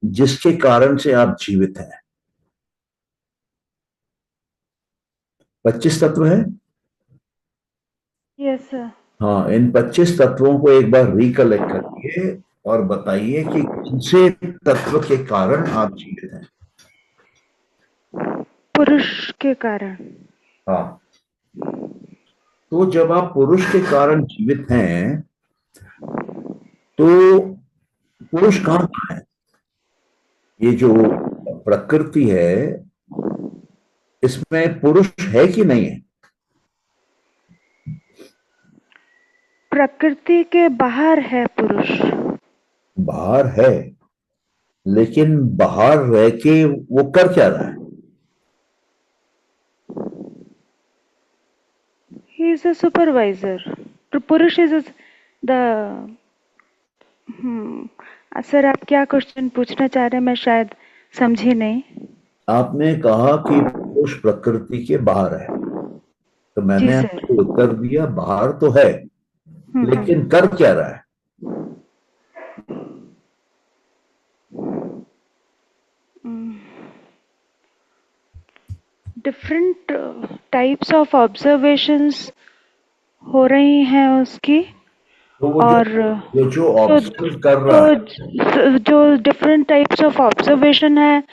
जिसके कारण से आप जीवित हैं? 25 तत्व है। Yes sir. हाँ, इन 25 तत्वों को एक बार रिकलेक्ट करिए और बताइए कि कौन से तत्व के कारण आप जीवित हैं। पुरुष के कारण। हाँ, तो जब आप पुरुष के कारण जीवित हैं तो पुरुष कहाँ कहाँ है? ये जो प्रकृति है इसमें पुरुष है कि नहीं है? प्रकृति के बाहर है पुरुष। बाहर है, लेकिन बाहर रह के वो कर क्या रहा है? He is a supervisor. पुरुष इज द सर आप क्या क्वेश्चन पूछना चाह रहे हैं, मैं शायद समझी नहीं। आपने कहा कि पुरुष प्रकृति के बाहर है, तो जी मैंने सर। आपको उत्तर दिया बाहर तो है, हम्म। लेकिन कर क्या रहा है? डिफरेंट टाइप्स ऑफ ऑब्जर्वेशंस हो रही हैं उसकी। तो वो जो और वो जो तो ऑब्जर्व कर रहा है, तो जो डिफरेंट टाइप्स ऑफ ऑब्जर्वेशन है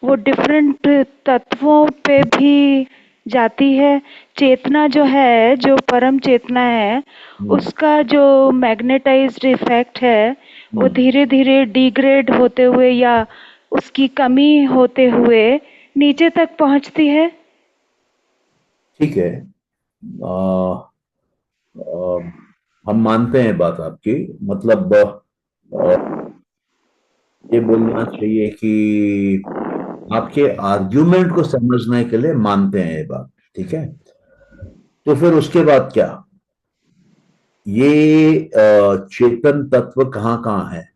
वो डिफरेंट तत्वों पे भी जाती है। चेतना जो है, जो परम चेतना है, हम्म, उसका जो मैग्नेटाइज्ड इफेक्ट है वो हम्म, धीरे धीरे डिग्रेड होते हुए या उसकी कमी होते हुए नीचे तक पहुंचती है। ठीक है। आ, आ, हम मानते हैं बात आपकी, मतलब ये बोलना चाहिए कि आपके आर्ग्यूमेंट को समझने के लिए मानते हैं ये बात, ठीक है। तो फिर उसके बाद क्या? ये चेतन तत्व कहाँ कहाँ है?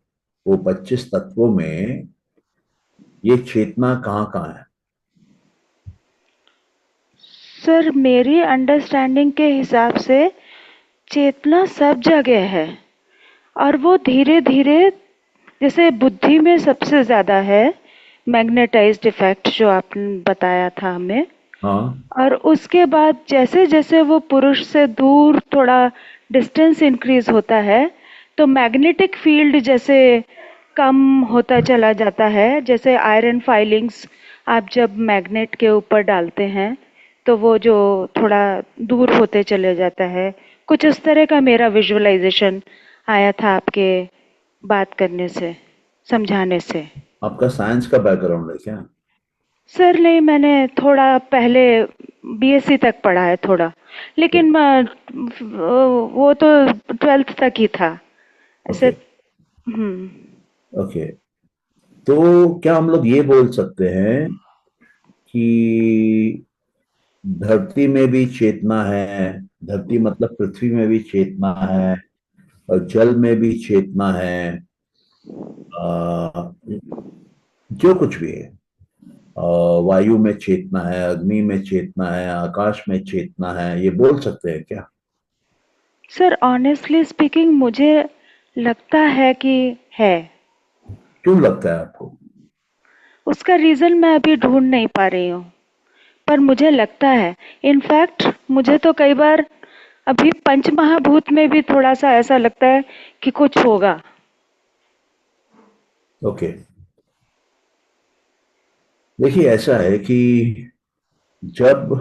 वो 25 तत्वों में ये चेतना कहाँ कहाँ है? सर मेरी अंडरस्टैंडिंग के हिसाब से चेतना सब जगह है और वो धीरे धीरे, जैसे बुद्धि में सबसे ज्यादा है मैग्नेटाइज्ड इफेक्ट जो आपने बताया था हमें। हाँ, और उसके बाद जैसे जैसे वो पुरुष से दूर थोड़ा डिस्टेंस इंक्रीज होता है तो मैग्नेटिक फील्ड जैसे कम होता चला जाता है। जैसे आयरन फाइलिंग्स आप जब मैग्नेट के ऊपर डालते हैं तो वो जो थोड़ा दूर होते चले जाता है। कुछ इस तरह का मेरा विजुअलाइजेशन आया था आपके बात करने से, समझाने से। आपका साइंस का बैकग्राउंड है क्या? सर नहीं, मैंने थोड़ा पहले बीएससी तक पढ़ा है थोड़ा, लेकिन वो तो 12th तक ही था ऐसे। ओके, हम्म। ओके। तो क्या हम लोग ये बोल सकते हैं कि धरती में भी चेतना है? धरती मतलब पृथ्वी में भी चेतना है, और जल में भी चेतना है, जो कुछ भी है। वायु में चेतना है, अग्नि में चेतना है, आकाश में चेतना है, ये बोल सकते हैं क्या? सर ऑनेस्टली स्पीकिंग मुझे लगता है कि है। क्यों लगता है आपको? उसका रीजन मैं अभी ढूंढ नहीं पा रही हूँ, पर मुझे लगता है। इनफैक्ट मुझे तो कई बार अभी पंच महाभूत में भी थोड़ा सा ऐसा लगता है कि कुछ होगा। ओके, देखिए ऐसा है कि जब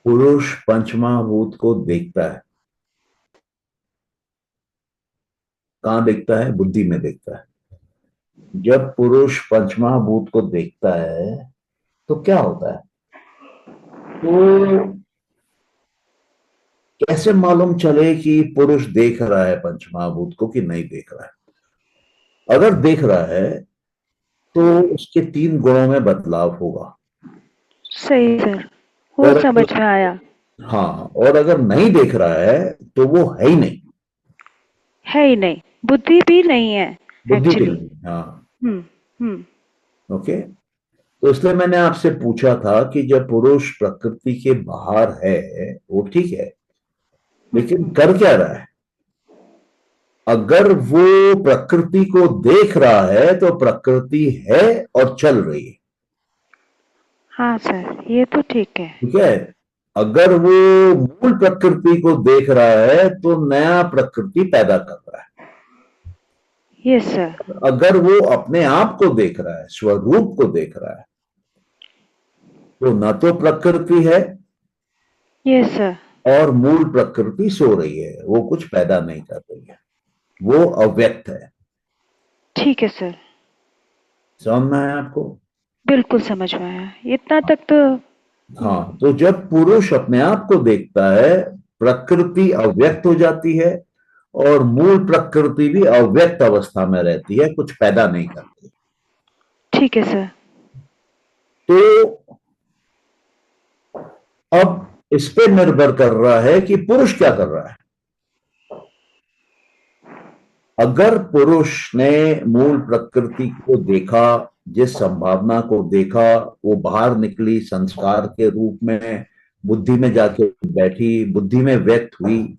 पुरुष पंचमहाभूत को देखता है, कहाँ देखता है? बुद्धि में देखता है। जब पुरुष पंचमहाभूत को देखता है तो क्या होता है? तो कैसे मालूम चले कि पुरुष देख रहा है पंचमहाभूत को कि नहीं देख रहा है? अगर देख रहा है तो उसके 3 गुणों में बदलाव होगा। सही सर, वो अगर समझ में आया। हाँ, और अगर नहीं देख रहा है तो वो है ही नहीं, है ही नहीं, बुद्धि भी नहीं है बुद्धि भी एक्चुअली। नहीं। हाँ, हम्म। हम्म। ओके। तो इसलिए मैंने आपसे पूछा था कि जब पुरुष प्रकृति के बाहर है, वो ठीक है, लेकिन हम्म। कर क्या रहा है? अगर वो प्रकृति को देख रहा है तो प्रकृति है और चल रही है। हाँ सर, ये तो ठीक है। ठीक है। अगर वो मूल प्रकृति को देख रहा है तो नया प्रकृति पैदा कर रहा है। Yes sir. अगर वो अपने आप को देख रहा है, स्वरूप को देख रहा है, तो न तो प्रकृति है यस सर। और मूल प्रकृति सो रही है, वो कुछ पैदा नहीं कर रही है, वो अव्यक्त है। ठीक है सर। समझ में आया आपको? बिल्कुल समझ में आया, इतना तक तो। हाँ, तो जब पुरुष अपने आप को देखता है, प्रकृति अव्यक्त हो जाती है और मूल प्रकृति भी अव्यक्त अवस्था में रहती है, कुछ पैदा नहीं करती। ठीक है सर। तो अब इस पे निर्भर कर रहा है कि पुरुष क्या कर रहा है। अगर पुरुष ने मूल प्रकृति को देखा, जिस संभावना को देखा, वो बाहर निकली संस्कार के रूप में, बुद्धि में जाके बैठी, बुद्धि में व्यक्त हुई,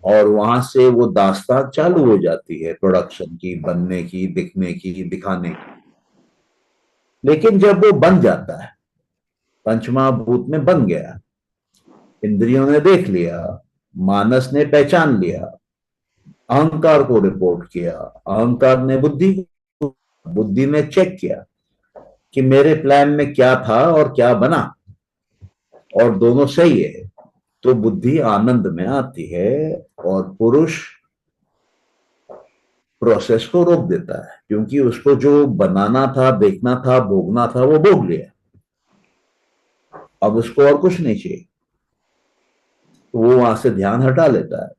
और वहां से वो दास्तान चालू हो जाती है प्रोडक्शन की, बनने की, दिखने की, दिखाने की। लेकिन जब वो बन जाता है, पंचमहाभूत में बन गया, इंद्रियों ने देख लिया, मानस ने पहचान लिया, अहंकार को रिपोर्ट किया, अहंकार ने बुद्धि को, बुद्धि ने चेक किया कि मेरे प्लान में क्या था और क्या बना, और दोनों सही है, तो बुद्धि आनंद में आती है और पुरुष प्रोसेस को रोक देता है, क्योंकि उसको जो बनाना था, देखना था, भोगना था, वो भोग लिया। अब उसको और कुछ नहीं चाहिए, तो वो वहां से ध्यान हटा लेता है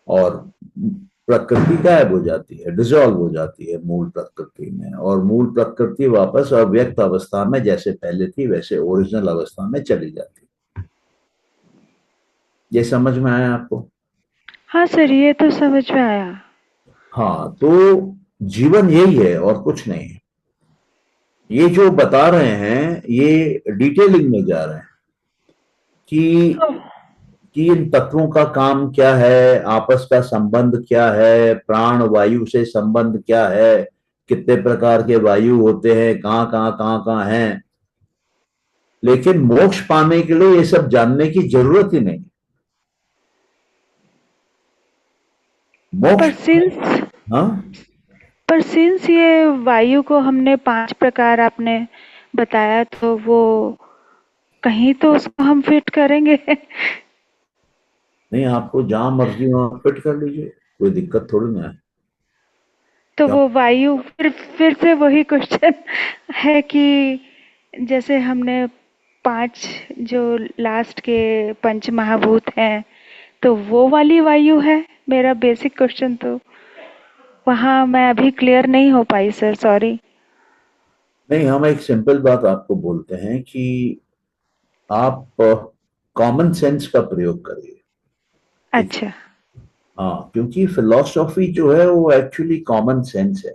और प्रकृति गायब हो जाती है, डिसॉल्व हो जाती है मूल प्रकृति में, और मूल प्रकृति वापस अव्यक्त अवस्था में जैसे पहले थी वैसे ओरिजिनल अवस्था में चली जाती है। ये समझ में आया आपको? हाँ सर, ये तो समझ में आया। हाँ, तो जीवन यही है और कुछ नहीं है। ये जो बता रहे हैं ये डिटेलिंग में जा रहे हैं कि इन तत्वों का काम क्या है, आपस का संबंध क्या है, प्राण वायु से संबंध क्या है, कितने प्रकार के वायु होते हैं, कहाँ हैं। लेकिन मोक्ष पाने के लिए ये सब जानने की जरूरत ही नहीं। पर मोक्ष। सिंस हाँ, पर सिंस ये वायु को हमने 5 प्रकार आपने बताया, तो वो कहीं तो उसको हम फिट करेंगे। नहीं, आपको जहां मर्जी वहां फिट कर लीजिए, कोई दिक्कत थोड़ी ना है। तो क्या? वो वायु फिर से वही क्वेश्चन है कि जैसे हमने 5 जो लास्ट के पंच महाभूत हैं, तो वो वाली वायु है मेरा बेसिक क्वेश्चन। तो वहाँ मैं अभी क्लियर नहीं हो पाई सर, सॉरी। नहीं, हम एक सिंपल बात आपको बोलते हैं कि आप कॉमन सेंस का प्रयोग करिए। ठीक है? अच्छा। हाँ, क्योंकि फिलॉसफी जो है वो एक्चुअली कॉमन सेंस है।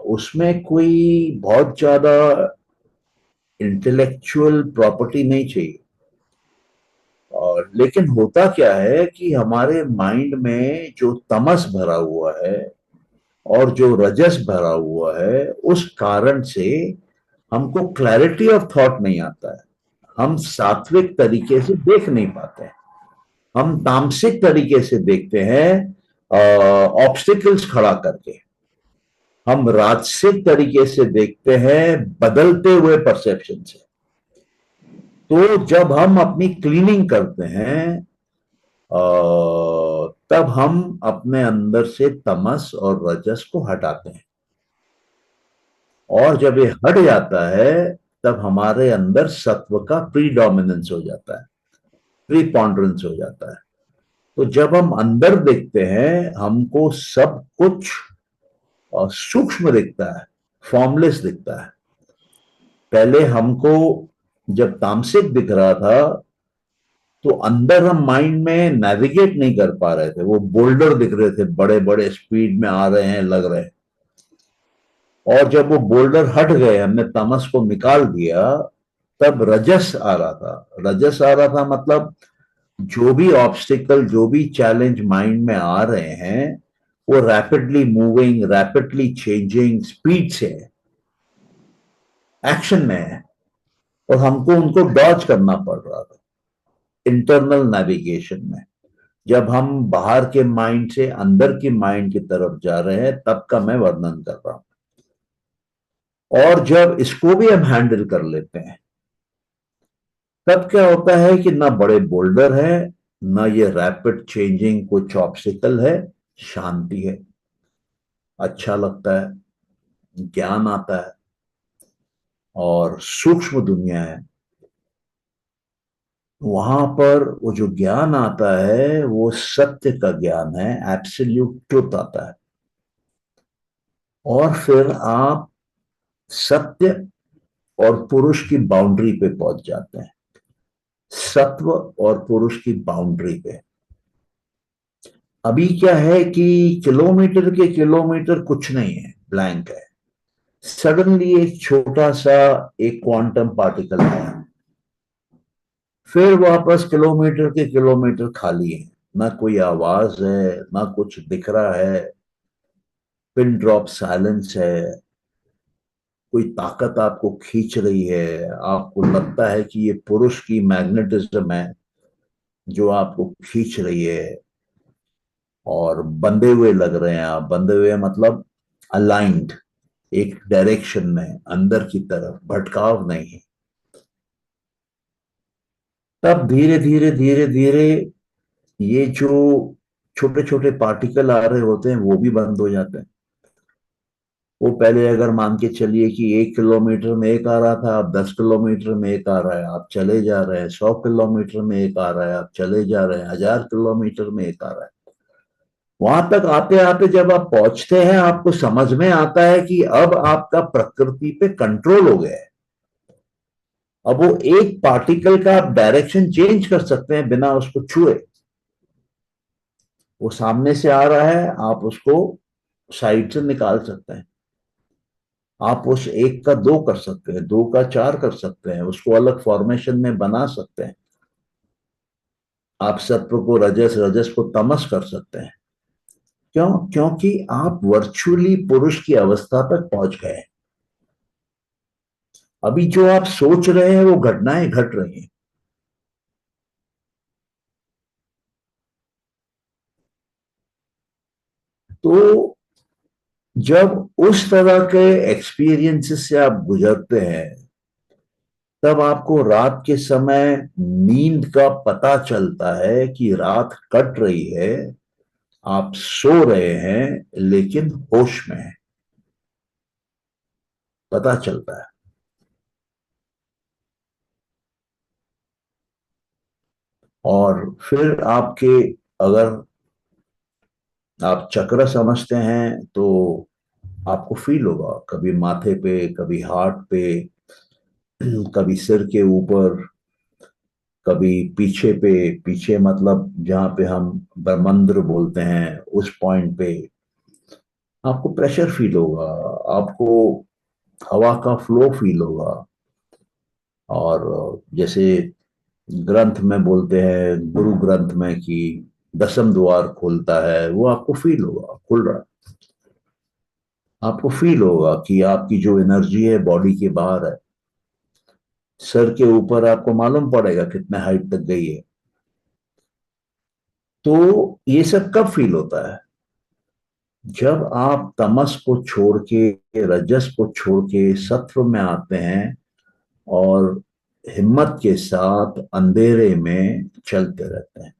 उसमें कोई बहुत ज्यादा इंटेलेक्चुअल प्रॉपर्टी नहीं चाहिए। और लेकिन होता क्या है कि हमारे माइंड में जो तमस भरा हुआ है और जो रजस भरा हुआ है, उस कारण से हमको क्लैरिटी ऑफ थॉट नहीं आता है। हम सात्विक तरीके से देख नहीं पाते हैं, हम तामसिक तरीके से देखते हैं, ऑब्स्टिकल्स खड़ा करके। हम राजसिक तरीके से देखते हैं, बदलते हुए परसेप्शन से। तो जब हम अपनी क्लीनिंग करते हैं, तब हम अपने अंदर से तमस और रजस को हटाते हैं, और जब ये हट जाता है तब हमारे अंदर सत्व का प्रीडोमिनेंस हो जाता है, प्रीपॉन्डरेंस हो जाता है। तो जब हम अंदर देखते हैं, हमको सब कुछ सूक्ष्म दिखता है, फॉर्मलेस दिखता है। पहले हमको जब तामसिक दिख रहा था तो अंदर हम माइंड में नेविगेट नहीं कर पा रहे थे, वो बोल्डर दिख रहे थे, बड़े बड़े स्पीड में आ रहे हैं, लग रहे हैं। और जब वो बोल्डर हट गए, हमने तमस को निकाल दिया, तब रजस आ रहा था। रजस आ रहा था मतलब जो भी ऑब्स्टिकल, जो भी चैलेंज माइंड में आ रहे हैं, वो rapidly moving, rapidly changing speed से एक्शन में है, और हमको उनको डॉज करना पड़ रहा था इंटरनल नेविगेशन में। जब हम बाहर के माइंड से अंदर की माइंड की तरफ जा रहे हैं, तब का मैं वर्णन कर रहा हूं। और जब इसको भी हम हैंडल कर लेते हैं, तब क्या होता है कि ना बड़े बोल्डर है, ना ये रैपिड चेंजिंग कुछ ऑब्स्टिकल है, शांति है, अच्छा लगता है, ज्ञान आता है, और सूक्ष्म दुनिया है। वहां पर वो जो ज्ञान आता है वो सत्य का ज्ञान है, एब्सोल्यूट ट्रुथ आता है। और फिर आप सत्य और पुरुष की बाउंड्री पे पहुंच जाते हैं, सत्व और पुरुष की बाउंड्री पे। अभी क्या है कि किलोमीटर के किलोमीटर कुछ नहीं है, ब्लैंक है। सडनली एक छोटा सा एक क्वांटम पार्टिकल आया, फिर वापस किलोमीटर के किलोमीटर खाली है, ना कोई आवाज है, ना कुछ दिख रहा है, पिन ड्रॉप साइलेंस है। कोई ताकत आपको खींच रही है, आपको लगता है कि ये पुरुष की मैग्नेटिज्म है जो आपको खींच रही है, और बंधे हुए लग रहे हैं आप। बंधे हुए मतलब अलाइंड, एक डायरेक्शन में अंदर की तरफ, भटकाव नहीं है। तब धीरे धीरे धीरे धीरे ये जो छोटे छोटे पार्टिकल आ रहे होते हैं वो भी बंद हो जाते हैं। वो पहले अगर मान के चलिए कि 1 किलोमीटर में एक आ रहा था, अब 10 किलोमीटर में एक आ रहा है, आप चले जा रहे हैं। 100 किलोमीटर में एक आ रहा है, आप चले जा रहे हैं। 1000 किलोमीटर में एक आ रहा है। वहां तक आते आते जब आप पहुंचते हैं, आपको समझ में आता है कि अब आपका प्रकृति पे कंट्रोल हो गया है। अब वो एक पार्टिकल का आप डायरेक्शन चेंज कर सकते हैं बिना उसको छुए। वो सामने से आ रहा है, आप उसको साइड से निकाल सकते हैं। आप उस एक का दो कर सकते हैं, दो का चार कर सकते हैं, उसको अलग फॉर्मेशन में बना सकते हैं। आप सत्व को रजस, रजस को तमस कर सकते हैं। क्यों? क्योंकि आप वर्चुअली पुरुष की अवस्था तक पहुंच गए हैं। अभी जो आप सोच रहे हैं वो घटनाएं घट रही हैं। तो जब उस तरह के एक्सपीरियंसेस से आप गुजरते हैं, तब आपको रात के समय नींद का पता चलता है कि रात कट रही है, आप सो रहे हैं लेकिन होश में है, पता चलता है। और फिर आपके, अगर आप चक्र समझते हैं तो आपको फील होगा, कभी माथे पे, कभी हार्ट पे, कभी सिर के ऊपर, कभी पीछे पे। पीछे मतलब जहां पे हम ब्रह्मंद्र बोलते हैं, उस पॉइंट पे आपको प्रेशर फील होगा, आपको हवा का फ्लो फील होगा। और जैसे ग्रंथ में बोलते हैं, गुरु ग्रंथ में, कि 10वें द्वार खुलता है, वो आपको फील होगा खुल रहा है। आपको फील होगा कि आपकी जो एनर्जी है बॉडी के बाहर है। सर के ऊपर आपको मालूम पड़ेगा कितने हाइट तक गई है। तो ये सब कब फील होता है? जब आप तमस को छोड़ के, रजस को छोड़ के सत्व में आते हैं, और हिम्मत के साथ अंधेरे में चलते रहते हैं।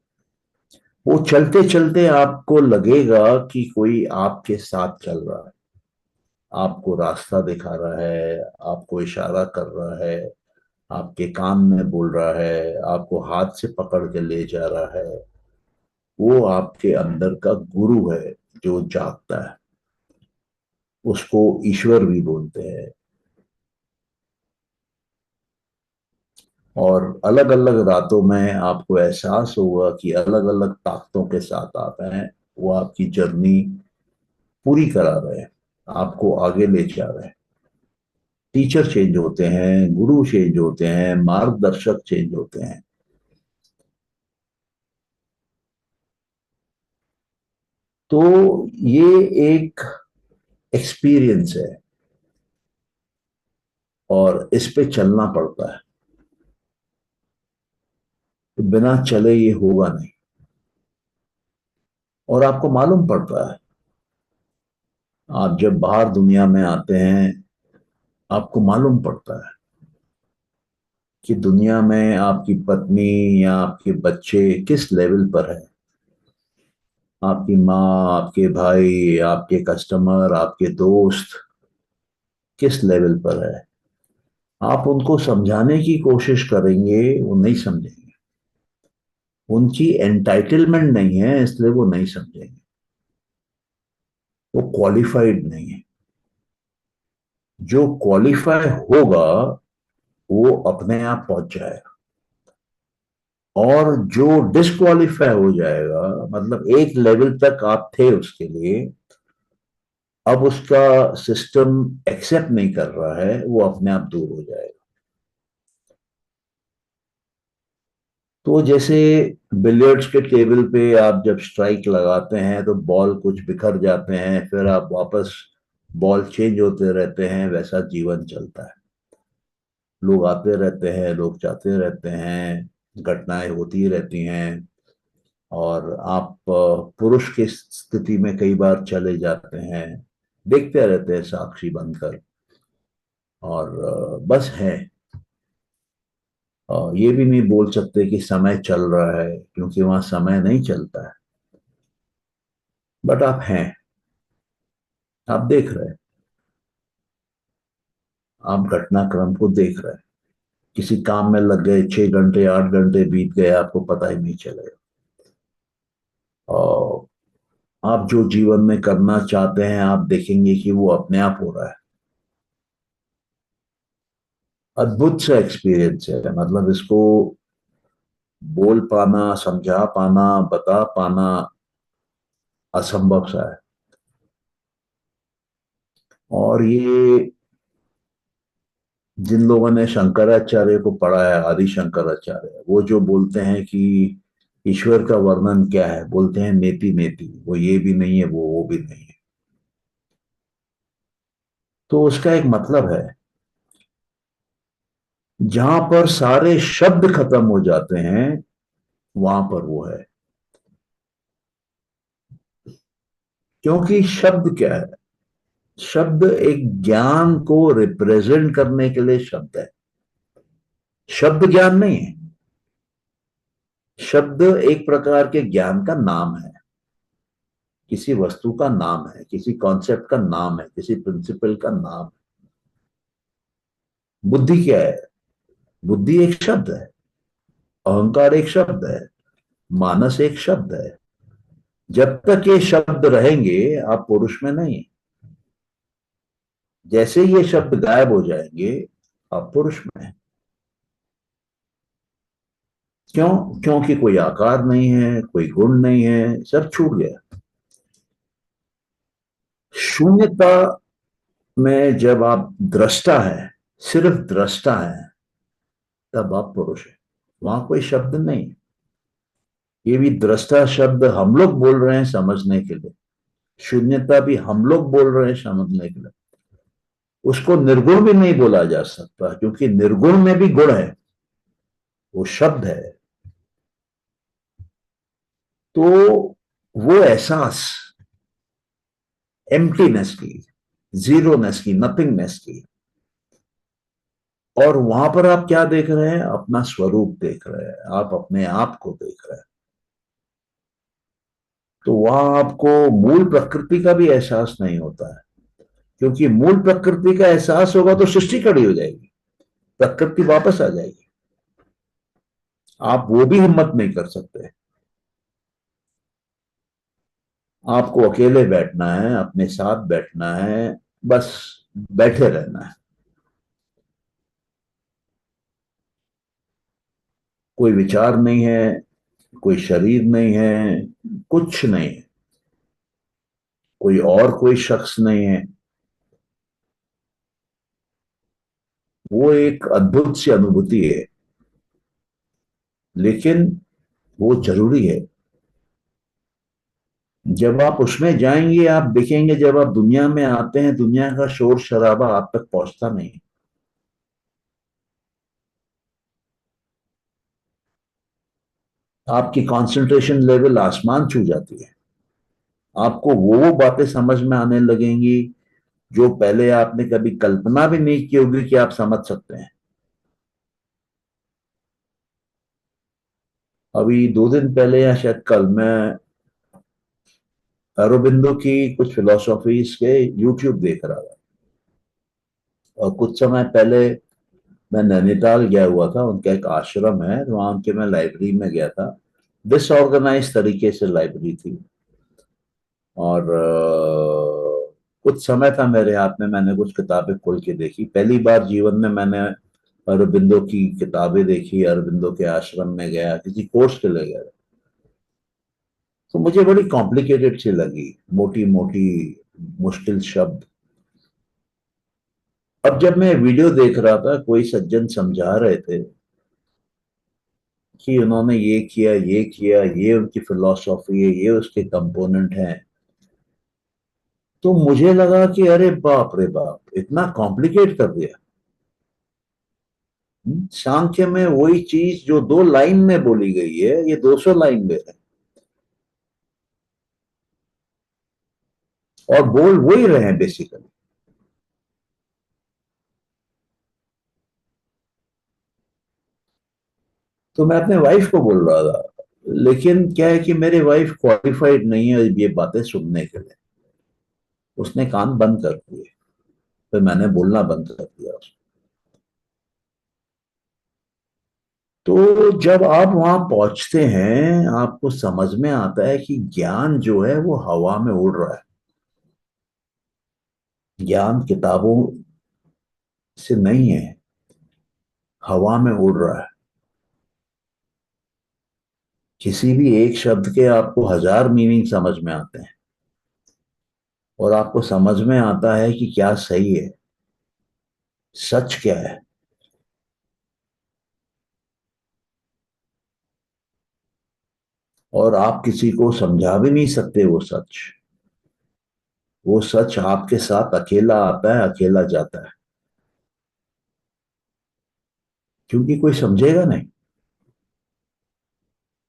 वो चलते चलते आपको लगेगा कि कोई आपके साथ चल रहा है, आपको रास्ता दिखा रहा है, आपको इशारा कर रहा है, आपके कान में बोल रहा है, आपको हाथ से पकड़ के ले जा रहा है। वो आपके अंदर का गुरु है जो जागता है। उसको ईश्वर भी बोलते हैं। और अलग अलग रातों में आपको एहसास होगा कि अलग अलग ताकतों के साथ आप हैं, वो आपकी जर्नी पूरी करा रहे हैं, आपको आगे ले जा रहे हैं। टीचर चेंज होते हैं, गुरु चेंज होते हैं, मार्गदर्शक चेंज होते हैं। तो ये एक एक्सपीरियंस है और इस पे चलना पड़ता है। तो बिना चले ये होगा नहीं। और आपको मालूम पड़ता है, आप जब बाहर दुनिया में आते हैं, आपको मालूम पड़ता है कि दुनिया में आपकी पत्नी या आपके बच्चे किस लेवल पर है। आपकी माँ, आपके भाई, आपके कस्टमर, आपके दोस्त किस लेवल पर है। आप उनको समझाने की कोशिश करेंगे, वो नहीं समझेंगे। उनकी एंटाइटलमेंट नहीं है, इसलिए वो नहीं समझेंगे। वो क्वालिफाइड नहीं है। जो क्वालिफाई होगा वो अपने आप पहुंच जाएगा। और जो डिस्क्वालीफाई हो जाएगा, मतलब एक लेवल तक आप थे उसके लिए, अब उसका सिस्टम एक्सेप्ट नहीं कर रहा है, वो अपने आप दूर हो जाएगा। तो जैसे बिलियर्ड्स के टेबल पे आप जब स्ट्राइक लगाते हैं तो बॉल कुछ बिखर जाते हैं, फिर आप वापस बॉल चेंज होते रहते हैं, वैसा जीवन चलता है। लोग आते रहते हैं, लोग जाते रहते हैं, घटनाएं होती रहती हैं। और आप पुरुष की स्थिति में कई बार चले जाते हैं, देखते रहते हैं साक्षी बनकर। और बस है। ये भी नहीं बोल सकते कि समय चल रहा है, क्योंकि वहां समय नहीं चलता है। बट आप हैं, आप देख रहे हैं, आप घटनाक्रम को देख रहे हैं। किसी काम में लग गए, 6 घंटे 8 घंटे बीत गए, आपको पता ही नहीं चलेगा। और आप जो जीवन में करना चाहते हैं, आप देखेंगे कि वो अपने आप हो रहा है। अद्भुत सा एक्सपीरियंस है, मतलब इसको बोल पाना, समझा पाना, बता पाना असंभव सा है। और ये जिन लोगों ने शंकराचार्य को पढ़ा है, आदि शंकराचार्य, वो जो बोलते हैं कि ईश्वर का वर्णन क्या है, बोलते हैं नेति नेति, वो ये भी नहीं है, वो भी नहीं है। तो उसका एक मतलब है, जहां पर सारे शब्द खत्म हो जाते हैं, वहां पर वो है। क्योंकि शब्द क्या है? शब्द एक ज्ञान को रिप्रेजेंट करने के लिए शब्द है। शब्द ज्ञान नहीं है। शब्द एक प्रकार के ज्ञान का नाम है, किसी वस्तु का नाम है, किसी कॉन्सेप्ट का नाम है, किसी प्रिंसिपल का नाम है। बुद्धि क्या है? बुद्धि एक शब्द है। अहंकार एक शब्द है। मानस एक शब्द है। जब तक ये शब्द रहेंगे, आप पुरुष में नहीं। जैसे ये शब्द गायब हो जाएंगे, आप पुरुष में हैं। क्यों? क्योंकि कोई आकार नहीं है, कोई गुण नहीं है, सब छूट गया। शून्यता में जब आप दृष्टा है, सिर्फ दृष्टा है, तब आप पुरुष है। वहां कोई शब्द नहीं। ये भी दृष्टा शब्द हम लोग बोल रहे हैं समझने के लिए। शून्यता भी हम लोग बोल रहे हैं समझने के लिए। उसको निर्गुण भी नहीं बोला जा सकता, क्योंकि निर्गुण में भी गुण है, वो शब्द है। तो वो एहसास एम्प्टीनेस की, जीरोनेस की, नथिंगनेस की। और वहां पर आप क्या देख रहे हैं? अपना स्वरूप देख रहे हैं, आप अपने आप को देख रहे हैं। तो वहां आपको मूल प्रकृति का भी एहसास नहीं होता है, क्योंकि मूल प्रकृति का एहसास होगा तो सृष्टि खड़ी हो जाएगी, प्रकृति वापस आ जाएगी। आप वो भी हिम्मत नहीं कर सकते। आपको अकेले बैठना है, अपने साथ बैठना है, बस बैठे रहना है। कोई विचार नहीं है, कोई शरीर नहीं है, कुछ नहीं है, कोई और कोई शख्स नहीं है। वो एक अद्भुत सी अनुभूति है, लेकिन वो जरूरी है। जब आप उसमें जाएंगे आप देखेंगे, जब आप दुनिया में आते हैं दुनिया का शोर शराबा आप तक पहुंचता नहीं। आपकी कंसंट्रेशन लेवल आसमान छू जाती है। आपको वो बातें समझ में आने लगेंगी जो पहले आपने कभी कल्पना भी नहीं की होगी कि आप समझ सकते हैं। अभी 2 दिन पहले या शायद कल मैं अरबिंदो की कुछ फिलोसॉफीज के यूट्यूब देख रहा था, और कुछ समय पहले मैं नैनीताल गया हुआ था। उनका एक आश्रम है, वहां उनके मैं लाइब्रेरी में गया था। डिसऑर्गेनाइज तरीके से लाइब्रेरी थी, और कुछ समय था मेरे हाथ में, मैंने कुछ किताबें खोल के देखी। पहली बार जीवन में मैंने अरबिंदो की किताबें देखी, अरबिंदो के आश्रम में गया, किसी कोर्स के लिए गया। तो मुझे बड़ी कॉम्प्लिकेटेड सी लगी, मोटी मोटी मुश्किल शब्द। अब जब मैं वीडियो देख रहा था, कोई सज्जन समझा रहे थे कि उन्होंने ये किया ये किया, ये उनकी फिलॉसफी है, ये उसके कंपोनेंट हैं, तो मुझे लगा कि अरे बाप रे बाप, इतना कॉम्प्लिकेट कर दिया। सांख्य में वही चीज जो 2 लाइन में बोली गई है, ये 200 लाइन में है, और बोल वही रहे हैं बेसिकली। तो मैं अपने वाइफ को बोल रहा था, लेकिन क्या है कि मेरी वाइफ क्वालिफाइड नहीं है ये बातें सुनने के लिए। उसने कान बंद कर दिए, फिर मैंने बोलना बंद कर दिया उसको। तो जब आप वहां पहुंचते हैं आपको समझ में आता है कि ज्ञान जो है वो हवा में उड़ रहा है। ज्ञान किताबों से नहीं है, हवा में उड़ रहा है। किसी भी एक शब्द के आपको 1000 मीनिंग समझ में आते हैं, और आपको समझ में आता है कि क्या सही है, सच क्या है। और आप किसी को समझा भी नहीं सकते वो सच। वो सच आपके साथ अकेला आता है, अकेला जाता है, क्योंकि कोई समझेगा नहीं,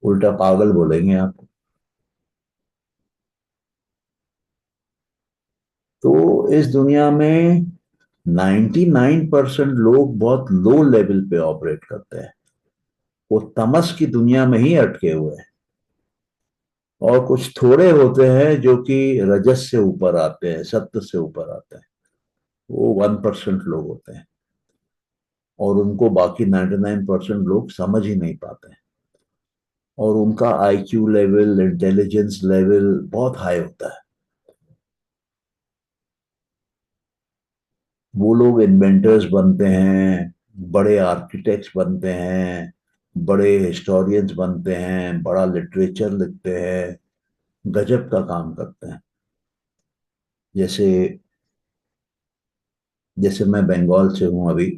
उल्टा पागल बोलेंगे आपको। तो इस दुनिया में 99% लोग बहुत लो लेवल पे ऑपरेट करते हैं। वो तमस की दुनिया में ही अटके हुए हैं, और कुछ थोड़े होते हैं जो कि रजस से ऊपर आते हैं, सत्य से ऊपर आते हैं। वो 1% लोग होते हैं, और उनको बाकी 99% लोग समझ ही नहीं पाते हैं। और उनका आईक्यू लेवल, इंटेलिजेंस लेवल बहुत हाई होता है। वो लोग इन्वेंटर्स बनते हैं, बड़े आर्किटेक्ट्स बनते हैं, बड़े हिस्टोरियंस बनते हैं, बड़ा लिटरेचर लिखते हैं, गजब का काम करते हैं। जैसे जैसे मैं बंगाल से हूं अभी,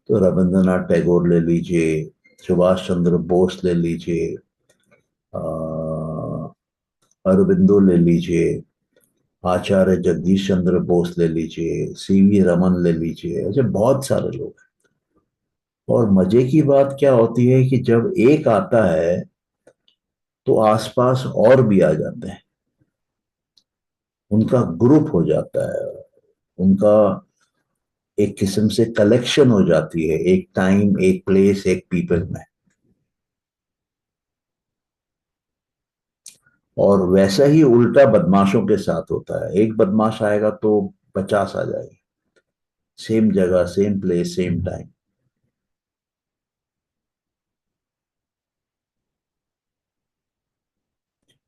तो रविंद्रनाथ टैगोर ले लीजिए, सुभाष चंद्र बोस ले लीजिए, अरबिंदो ले लीजिए, आचार्य जगदीश चंद्र बोस ले लीजिए, सीवी रमन ले लीजिए, ऐसे बहुत सारे लोग हैं। और मजे की बात क्या होती है कि जब एक आता है तो आसपास और भी आ जाते हैं, उनका ग्रुप हो जाता है, उनका एक किस्म से कलेक्शन हो जाती है, एक टाइम, एक प्लेस, एक पीपल में। और वैसा ही उल्टा बदमाशों के साथ होता है, एक बदमाश आएगा तो 50 आ जाएंगे, सेम जगह, सेम प्लेस, सेम टाइम।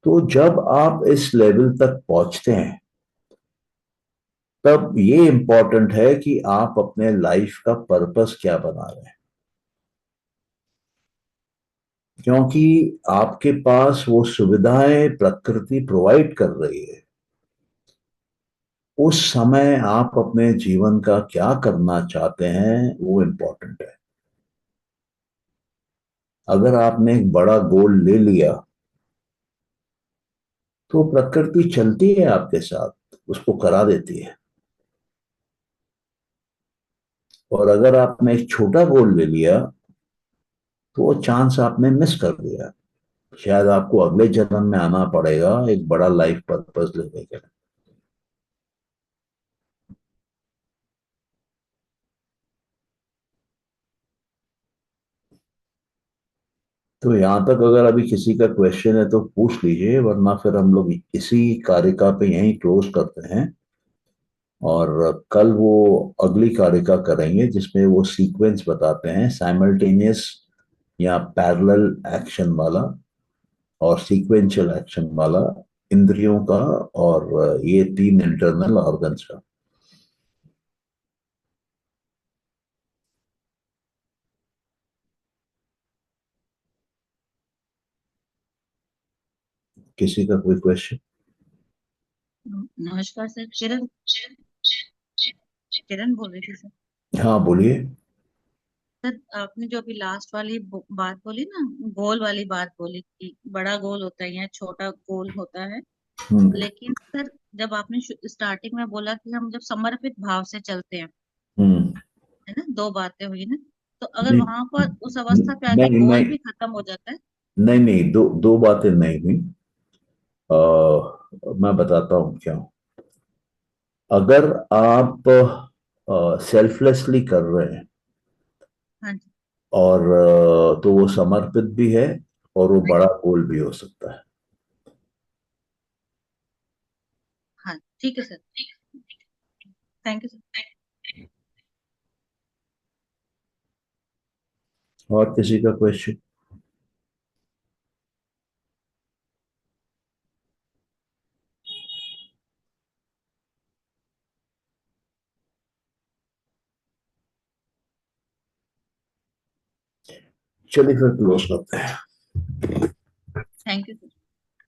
तो जब आप इस लेवल तक पहुंचते हैं तब ये इंपॉर्टेंट है कि आप अपने लाइफ का पर्पस क्या बना रहे हैं। क्योंकि आपके पास वो सुविधाएं प्रकृति प्रोवाइड कर रही है। उस समय आप अपने जीवन का क्या करना चाहते हैं वो इम्पोर्टेंट है। अगर आपने एक बड़ा गोल ले लिया तो प्रकृति चलती है आपके साथ, उसको करा देती है। और अगर आपने एक छोटा गोल ले लिया तो वो चांस आपने मिस कर दिया। शायद आपको अगले जन्म में आना पड़ेगा एक बड़ा लाइफ पर्पस लेने के लिए। तो यहां तक अगर अभी किसी का क्वेश्चन है तो पूछ लीजिए, वरना फिर हम लोग इसी कारिका पे यहीं क्लोज करते हैं। और कल वो अगली कारिका करेंगे जिसमें वो सीक्वेंस बताते हैं, साइमल्टेनियस या पैरेलल एक्शन वाला और सीक्वेंशियल एक्शन वाला, इंद्रियों का और ये तीन इंटरनल ऑर्गन्स का। किसी का कोई क्वेश्चन? नमस्कार सर। किरण किरण बोल रही थी सर। हाँ बोलिए। सर आपने जो अभी लास्ट वाली बात बोली ना, गोल वाली बात बोली कि बड़ा गोल होता है या छोटा गोल होता है। हम्म। लेकिन सर जब आपने स्टार्टिंग में बोला कि हम जब समर्पित भाव से चलते हैं, हम्म। है ना, दो बातें हुई ना, तो अगर नहीं वहां पर उस अवस्था पे आके नहीं गोल नहीं भी खत्म हो जाता है। नहीं नहीं, दो दो बातें नहीं हुई। मैं बताता हूँ क्यों। अगर आप सेल्फलेसली कर रहे हैं हाँ जी। और तो वो समर्पित भी है और वो बड़ा गोल भी हो सकता है। हाँ ठीक है सर। Thank you sir. और किसी का क्वेश्चन? चलिए फिर क्लोज करते हैं। Thank you sir.